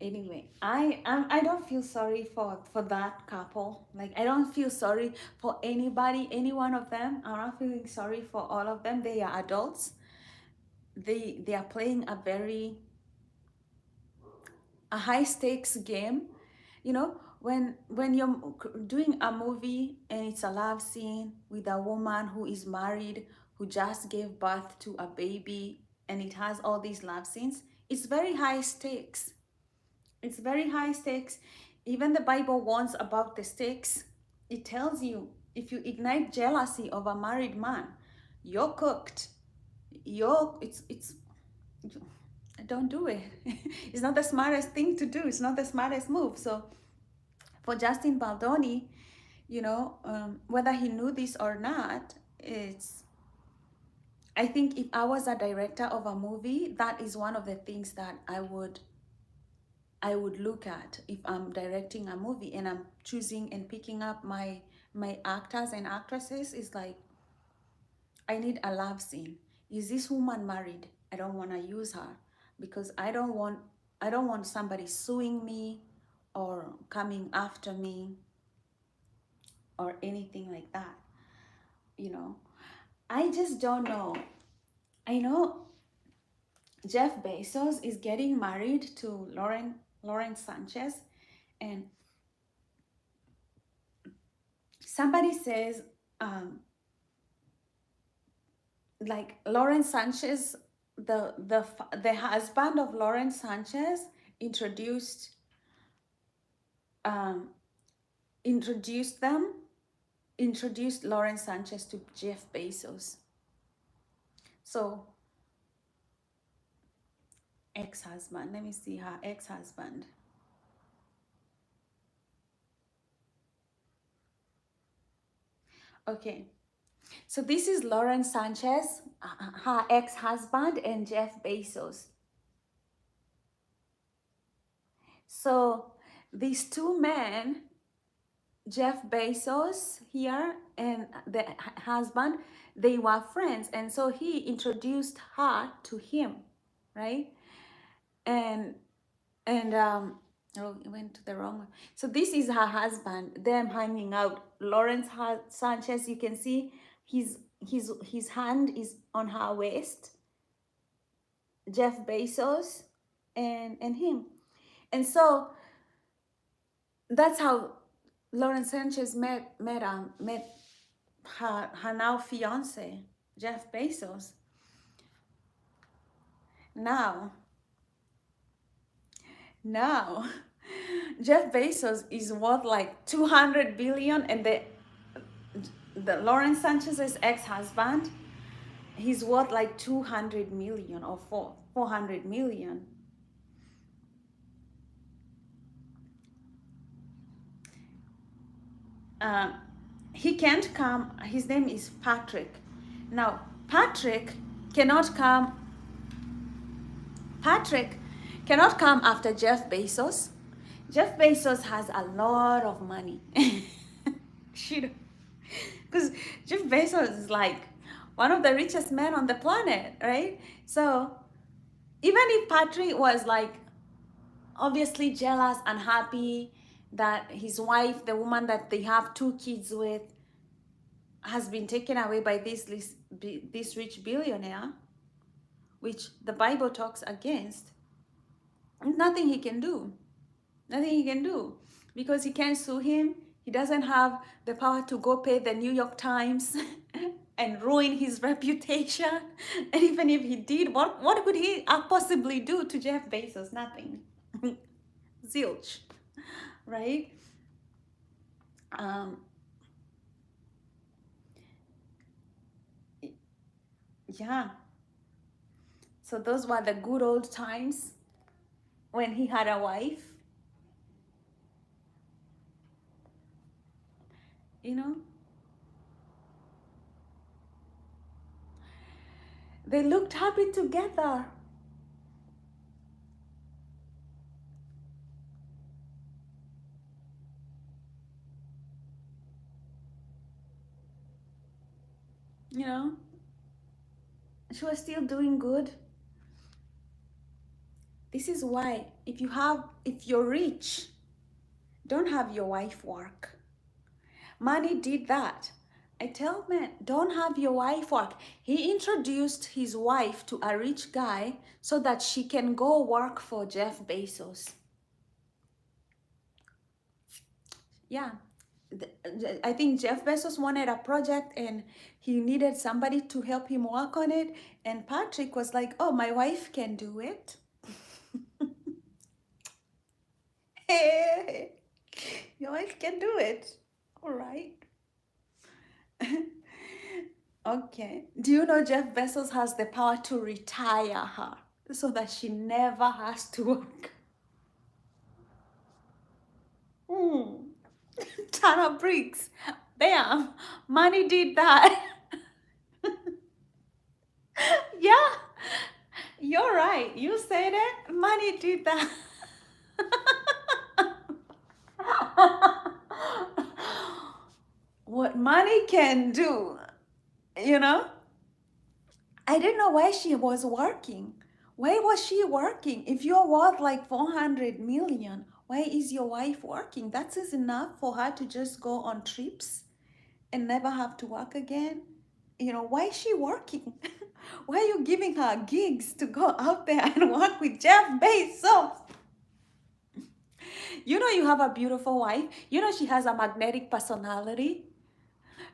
Anyway, I don't feel sorry for that couple. Like I don't feel sorry for anybody, any one of them. I'm not feeling sorry for all of them. They are adults. They are playing a high stakes game. You know, when you're doing a movie and it's a love scene with a woman who is married, who just gave birth to a baby, and it has all these love scenes, it's very high stakes. It's very high stakes. Even the Bible warns about the stakes. It tells you if you ignite jealousy of a married man, you're cooked. It's don't do it. It's not the smartest thing to do. It's not the smartest move. So for Justin Baldoni, whether he knew this or not, I think if I was a director of a movie, that is one of the things that I would look at if I'm directing a movie and I'm choosing and picking up my actors and actresses. Is like, I need a love scene. Is this woman married? I don't want to use her because I don't want somebody suing me or coming after me or anything like that. You know, I just don't know. I know Jeff Bezos is getting married to Lauren Sanchez, and somebody says, um, like Lauren Sanchez, the husband of Lauren Sanchez introduced um, introduced them introduced Lauren Sanchez to Jeff Bezos. So ex-husband. Let me see her ex-husband. Okay. So this is Lauren Sanchez, her ex-husband, and Jeff Bezos. So these two men, Jeff Bezos here and the husband, they were friends, and so he introduced her to him, right? And oh, it went to the wrong one. So this is her husband, them hanging out. Lawrence Sanchez, you can see his hand is on her waist. Jeff Bezos and him. And so that's how Lawrence Sanchez met her now fiance, Jeff Bezos. Now Jeff Bezos is worth like 200 billion, and the Lawrence Sanchez's ex-husband, he's worth like 200 million or 400 million. Uh, he can't come. His name is Patrick. Now, Patrick cannot come. Patrick cannot come after Jeff Bezos. Jeff Bezos has a lot of money. Because Jeff Bezos is like one of the richest men on the planet, right? So even if Patrick was like obviously jealous, unhappy that his wife, the woman that they have 2 kids with, has been taken away by this rich billionaire, which the Bible talks against, nothing he can do. Nothing he can do because he can't sue him. He doesn't have the power to go pay the New York Times and ruin his reputation. And even if he did, what could he possibly do to Jeff Bezos? Nothing. Zilch, right? Yeah. So those were the good old times when he had a wife. You know, they looked happy together. You know, she was still doing good. This is why if you're rich, don't have your wife work. Money did that. I tell men, don't have your wife work. He introduced his wife to a rich guy so that she can go work for Jeff Bezos. Yeah. I think Jeff Bezos wanted a project and he needed somebody to help him work on it. And Patrick was like, oh, my wife can do it. Hey, your wife can do it. All right. Okay. Do you know Jeff Bezos has the power to retire her so that she never has to work? Ton of bricks. Bam. Money did that. right. You said it. Money did that. What money can do, you know? I didn't know why she was working. Why was she working? If you're worth like 400 million, why is your wife working? That is enough for her to just go on trips and never have to work again. You know, why is she working? Why are you giving her gigs to go out there and work with Jeff Bezos? You know, you have a beautiful wife. You know, she has a magnetic personality.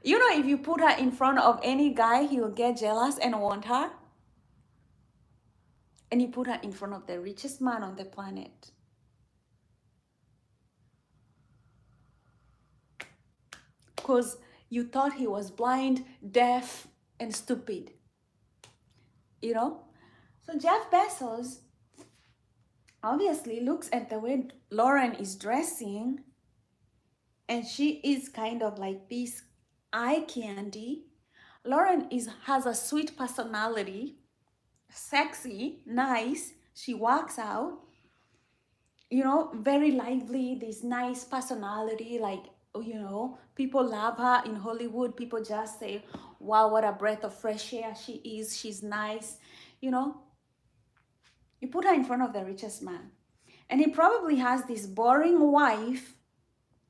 You know, if you put her in front of any guy, he will get jealous and want her. And you put her in front of the richest man on the planet. Because you thought he was blind, deaf, and stupid. You know? So Jeff Bezos obviously looks at the way Lauren is dressing, and she is kind of like this eye candy. Lauren has a sweet personality, sexy, nice. She walks out, you know, very lively, this nice personality, like, you know, people love her in Hollywood. People just say, wow, what a breath of fresh air she is. She's nice, you know. You put her in front of the richest man, and he probably has this boring wife,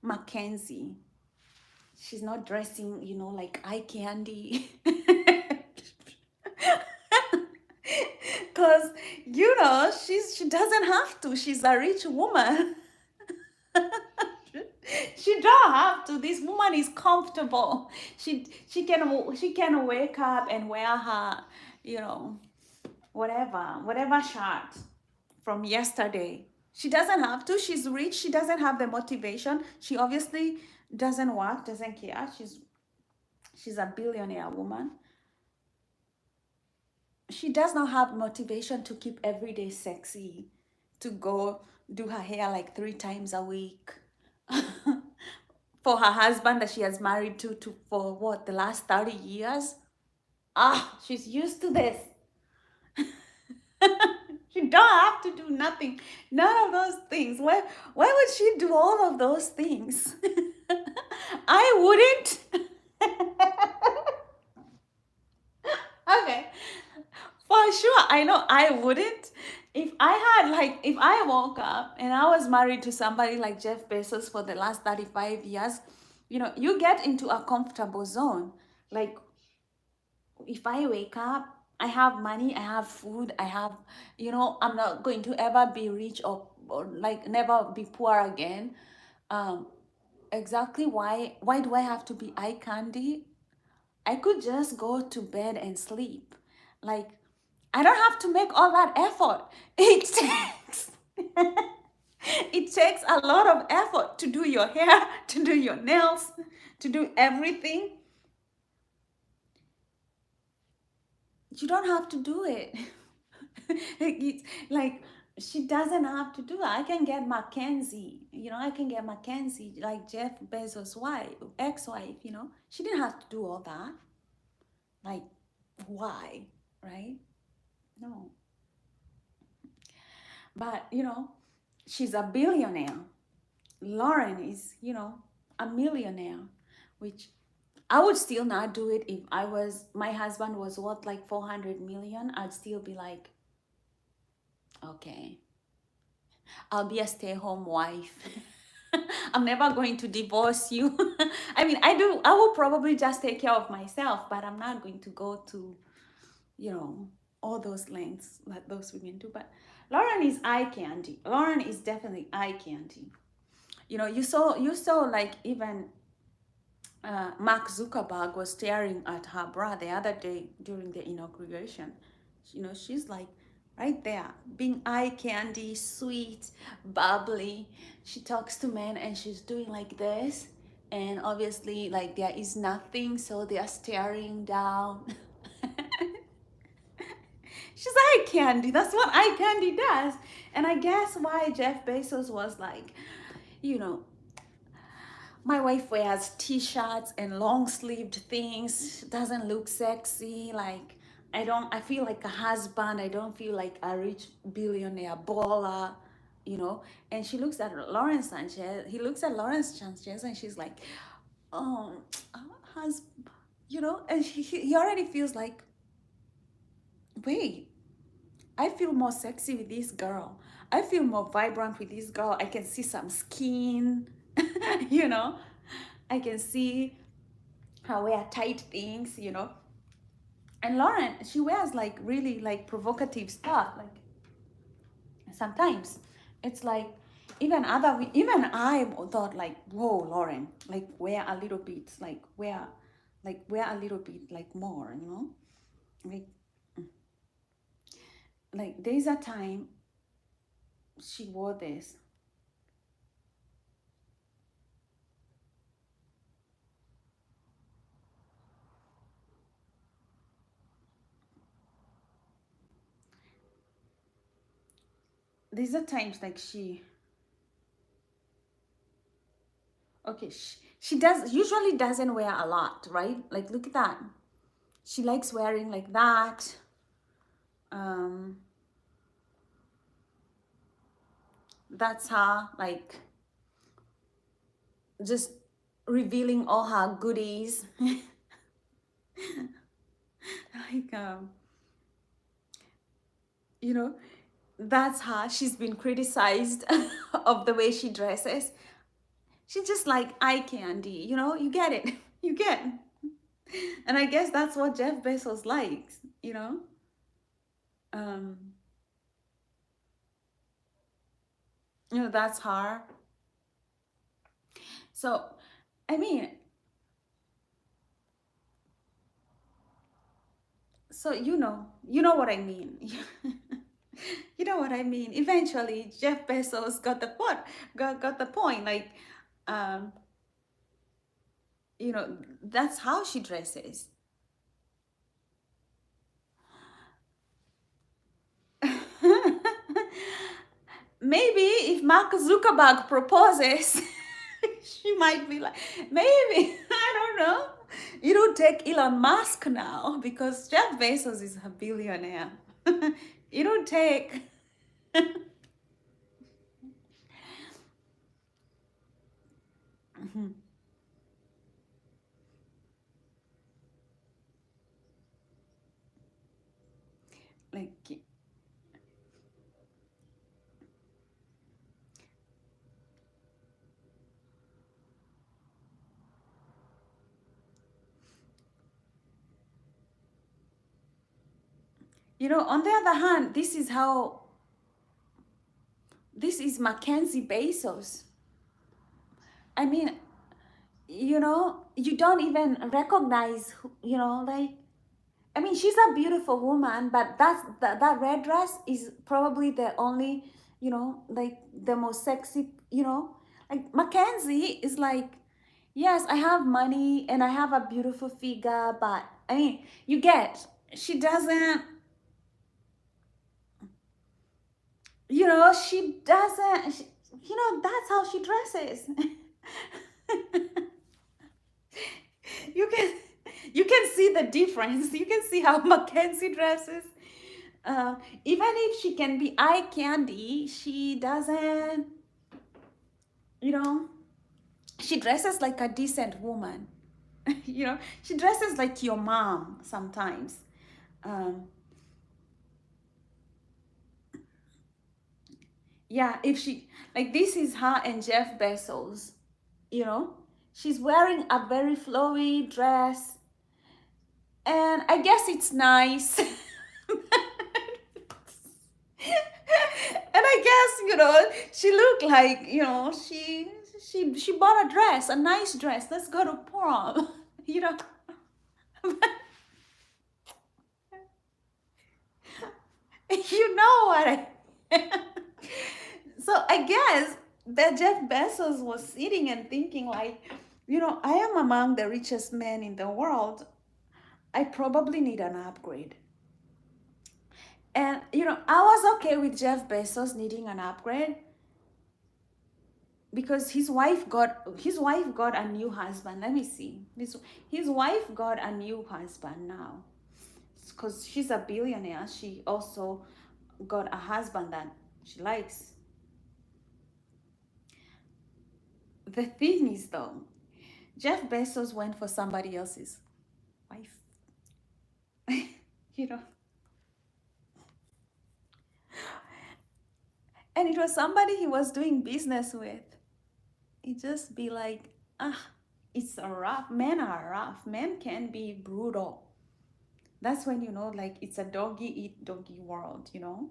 Mackenzie. She's not dressing, you know, like eye candy. Because, you know, she doesn't have to. She's a rich woman. She don't have to. This woman is comfortable. She can wake up and wear her, you know, whatever shirt from yesterday. She doesn't have to. She's rich. She doesn't have the motivation. She obviously doesn't work, doesn't care. She's a billionaire woman. She does not have motivation to keep every day sexy, to go do her hair like 3 times a week. For her husband that she has married to for what, the last 30 years. She's used to this. She don't have to do nothing, none of those things. Why would she do all of those things? I wouldn't. Okay, for sure, I know I wouldn't. If I woke up and I was married to somebody like Jeff Bezos for the last 35 years, you know, you get into a comfortable zone. Like, if I wake up, I have money, I have food, I have, you know, I'm not going to ever be rich or like never be poor again. Um, exactly why do I have to be eye candy? I could just go to bed and sleep. Like, I don't have to make all that effort. It takes it takes a lot of effort to do your hair, to do your nails, to do everything. You don't have to do it. It's like, she doesn't have to do it. I can get Mackenzie, you know, I can get Mackenzie, like Jeff Bezos' wife, ex-wife, you know. She didn't have to do all that. Like, why, right? No. But, you know, she's a billionaire. Lauren is, you know, a millionaire, which I would still not do it. If my husband was worth like 400 million, I'd still be like, okay, I'll be a stay-home wife. I'm never going to divorce you. I mean, I will probably just take care of myself, but I'm not going to go to, you know, all those lengths that those women do. But Lauren is eye candy. Lauren is definitely eye candy. You know, you saw like even Mark Zuckerberg was staring at her bra the other day during the inauguration. You know, she's like right there, being eye candy, sweet, bubbly. She talks to men and she's doing like this. And obviously, like, there is nothing, so they are staring down. She's eye candy. That's what eye candy does. And I guess why Jeff Bezos was like, you know, my wife wears t-shirts and long-sleeved things, doesn't look sexy. Like, I feel like a husband. I don't feel like a rich billionaire baller, you know. And she looks at Lawrence Sanchez. He looks at Lawrence Sanchez and she's like, oh, has, you know, and he already feels like, wait, I feel more sexy with this girl. I feel more vibrant with this girl. I can see some skin, you know. I can see her wear tight things, you know. And Lauren, she wears like really like provocative stuff. Like sometimes it's like even I thought like, whoa, Lauren, like wear a little bit, wear a little bit like more, you know. Like there's a time she wore this. There's a times like okay, she does usually doesn't wear a lot, right? Like look at that. She likes wearing like that. Um, that's her like just revealing all her goodies. like you know, that's her. She's been criticized of the way she dresses. She's just like eye candy, you know, you get it. You get. And I guess that's what Jeff Bezos likes, you know. Um, you know, that's her. So, I mean, so you know what I mean. You know what I mean. Eventually, Jeff Bezos got the point. Got the point. Like, um, you know, that's how she dresses. Maybe if Mark Zuckerberg proposes, she might be like, maybe I don't know. You don't take Elon Musk now because Jeff Bezos is a billionaire. You don't take. Like on the other hand, this is Mackenzie Bezos. I mean, you don't even recognize, like, I mean, she's a beautiful woman, but that red dress is probably the only, like the most sexy, like Mackenzie is like, yes, I have money and I have a beautiful figure, but I mean, she doesn't, she doesn't, that's how she dresses. you can you can see the difference. You can see how Mackenzie dresses. Even if she can be eye candy, she doesn't, you know, she dresses like a decent woman. She dresses like your mom sometimes. Um, yeah, if she, like, this is her and Jeff Bezos, you know, she's wearing a very flowy dress, and I guess it's nice. And I guess, she looked like, she bought a dress, a nice dress. Let's go to prom. you know. You know what I So I guess that Jeff Bezos was sitting and thinking like, I am among the richest men in the world. I probably need an upgrade. And I was okay with Jeff Bezos needing an upgrade because his wife got a new husband. Let me see. His wife got a new husband now. because she's a billionaire, she also got a husband that she likes. The thing is, though, Jeff Bezos went for somebody else's wife. you know, and it was somebody he was doing business with. It just be like, ah, it's a rough. Men are rough. Men can be brutal. That's when you know, like, it's a doggy eat doggy world, you know.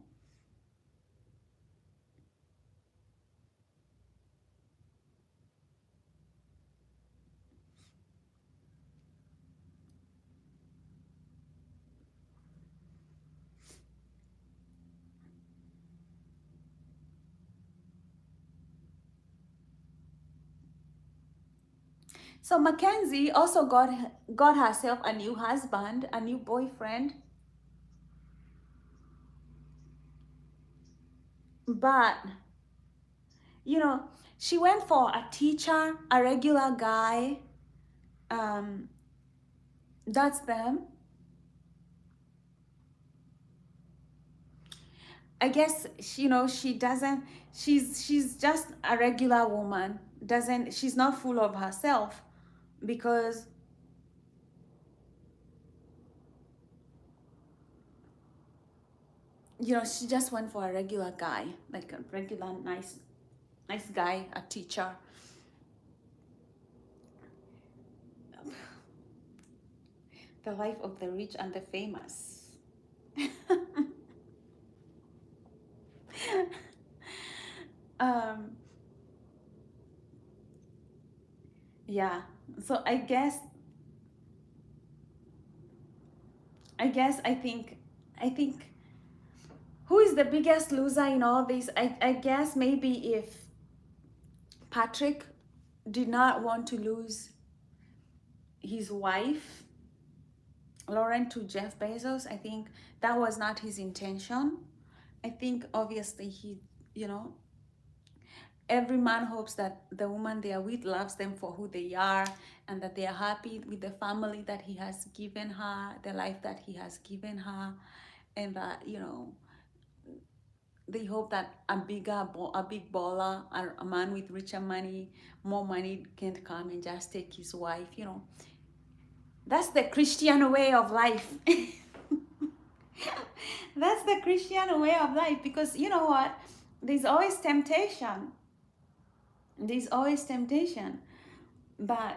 So Mackenzie also got herself a new husband, a new boyfriend, but you know, she went for a teacher, a regular guy. Um, that's them. I guess you know she doesn't. She's just a regular woman. Doesn't she's not full of herself because you know she just went for a regular guy, like a regular nice guy, a teacher. The life of the rich and the famous. um, yeah. So I think who is the biggest loser in all this? I guess maybe if Patrick did not want to lose his wife, Lauren, to Jeff Bezos, I think that was not his intention. I think obviously you know, every man hopes that the woman they are with loves them for who they are and that they are happy with the family that he has given her, the life that he has given her, and that, you know, they hope that a big baller, a man with richer money, more money can come and just take his wife, you know. That's the Christian way of life. That's the Christian way of life because you know what? There's always temptation. There's always temptation. But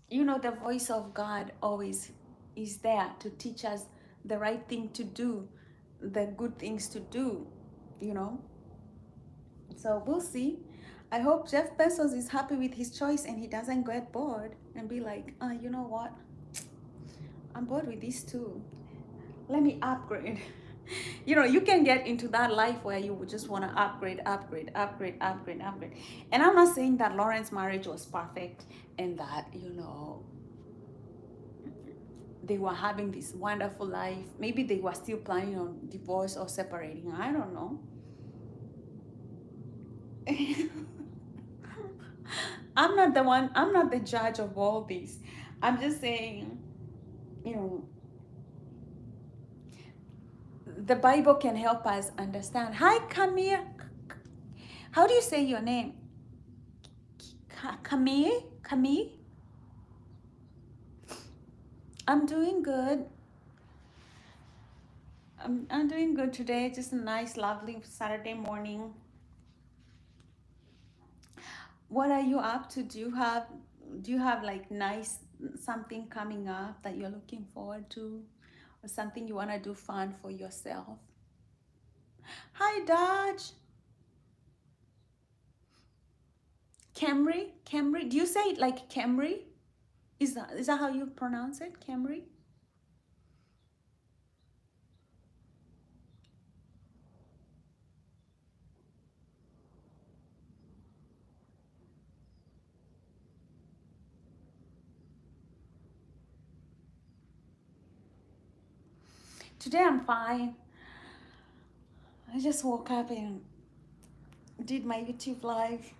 you know, the voice of God always is there to teach us the right thing to do, the good things to do, you know. So we'll see. I hope Jeff Bezos is happy with his choice and he doesn't get bored and be like, you know what? I'm bored with this too. Let me upgrade. You know, you can get into that life where you would just want to upgrade. And I'm not saying that Lauren's marriage was perfect and that, you know, they were having this wonderful life. Maybe they were still planning on divorce or separating. I don't know. I'm not the judge of all this. I'm just saying, you know, the Bible can help us understand. Hi, Camille. How do you say your name? Camille? Camille? I'm doing good. I'm doing good today. Just a nice, lovely Saturday morning. What are you up to? Do you have like nice something coming up that you're looking forward to? Or something you want to do fun for yourself? Hi, Dodge. Camry? Camry? Do you say it like Camry? Is that how you pronounce it? Camry? Today I'm fine. I just woke up and did my YouTube live,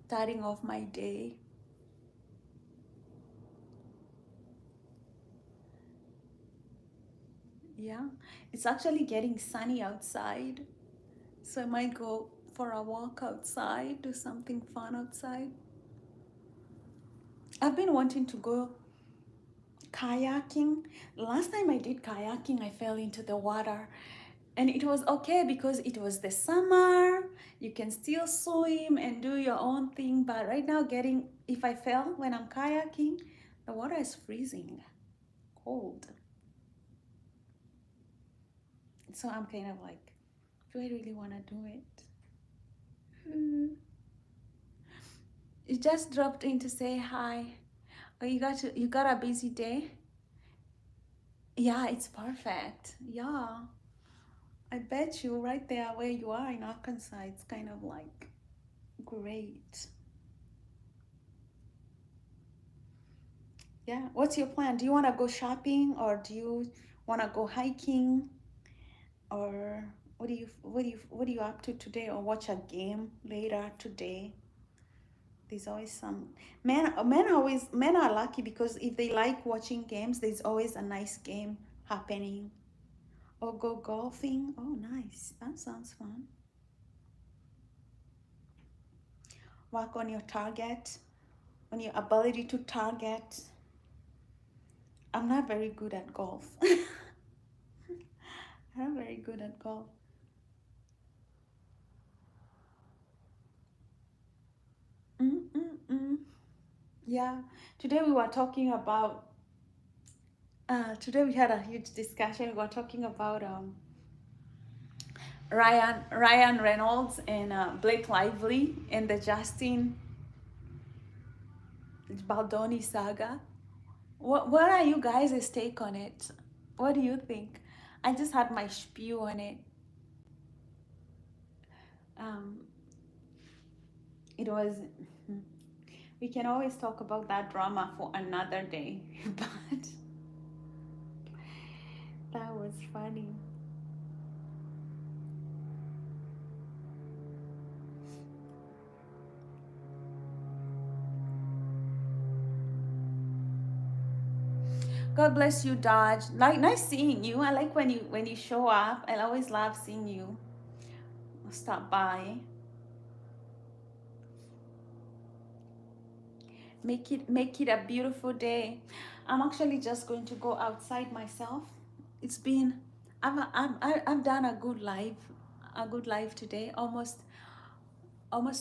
starting off my day. Yeah, it's actually getting sunny outside. So I might go for a walk outside, do something fun outside. I've been wanting to go kayaking. Last time I did kayaking, I fell into the water. And it was okay because it was the summer. You can still swim and do your own thing. But right now, if I fell when I'm kayaking, the water is freezing cold. So I'm kind of like, do I really want to do it? Mm. You just dropped in to say hi. Oh, you got a busy day? Yeah, it's perfect. Yeah. I bet you right there where you are in Arkansas, it's kind of like great. Yeah. What's your plan? Do you want to go shopping or do you want to go hiking or what are you up to today or watch a game later today? There's always some men are lucky because if they like watching games, there's always a nice game happening. Or go golfing. Oh, nice. That sounds fun. Work on your target, on your ability to target. I'm not very good at golf. I'm not very good at golf. Mm-mm-mm. Yeah. Today we were talking about. Today we had a huge discussion. We were talking about Ryan Reynolds and Blake Lively and the Justin Baldoni saga. What are you guys' take on it? What do you think? I just had my spew on it. Um, it was. We can always talk about that drama for another day, but that was funny. God bless you, Dodge. Like nice seeing you. I like when you show up. I always love seeing you. Stop by. Make it a beautiful day. I'm actually just going to go outside myself. It's been I've done a good live today. Almost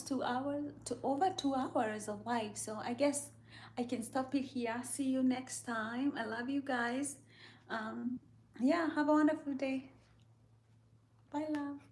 2 hours to over 2 hours of live. So I guess I can stop it here. See you next time. I love you guys. Um, yeah, have a wonderful day. Bye, love.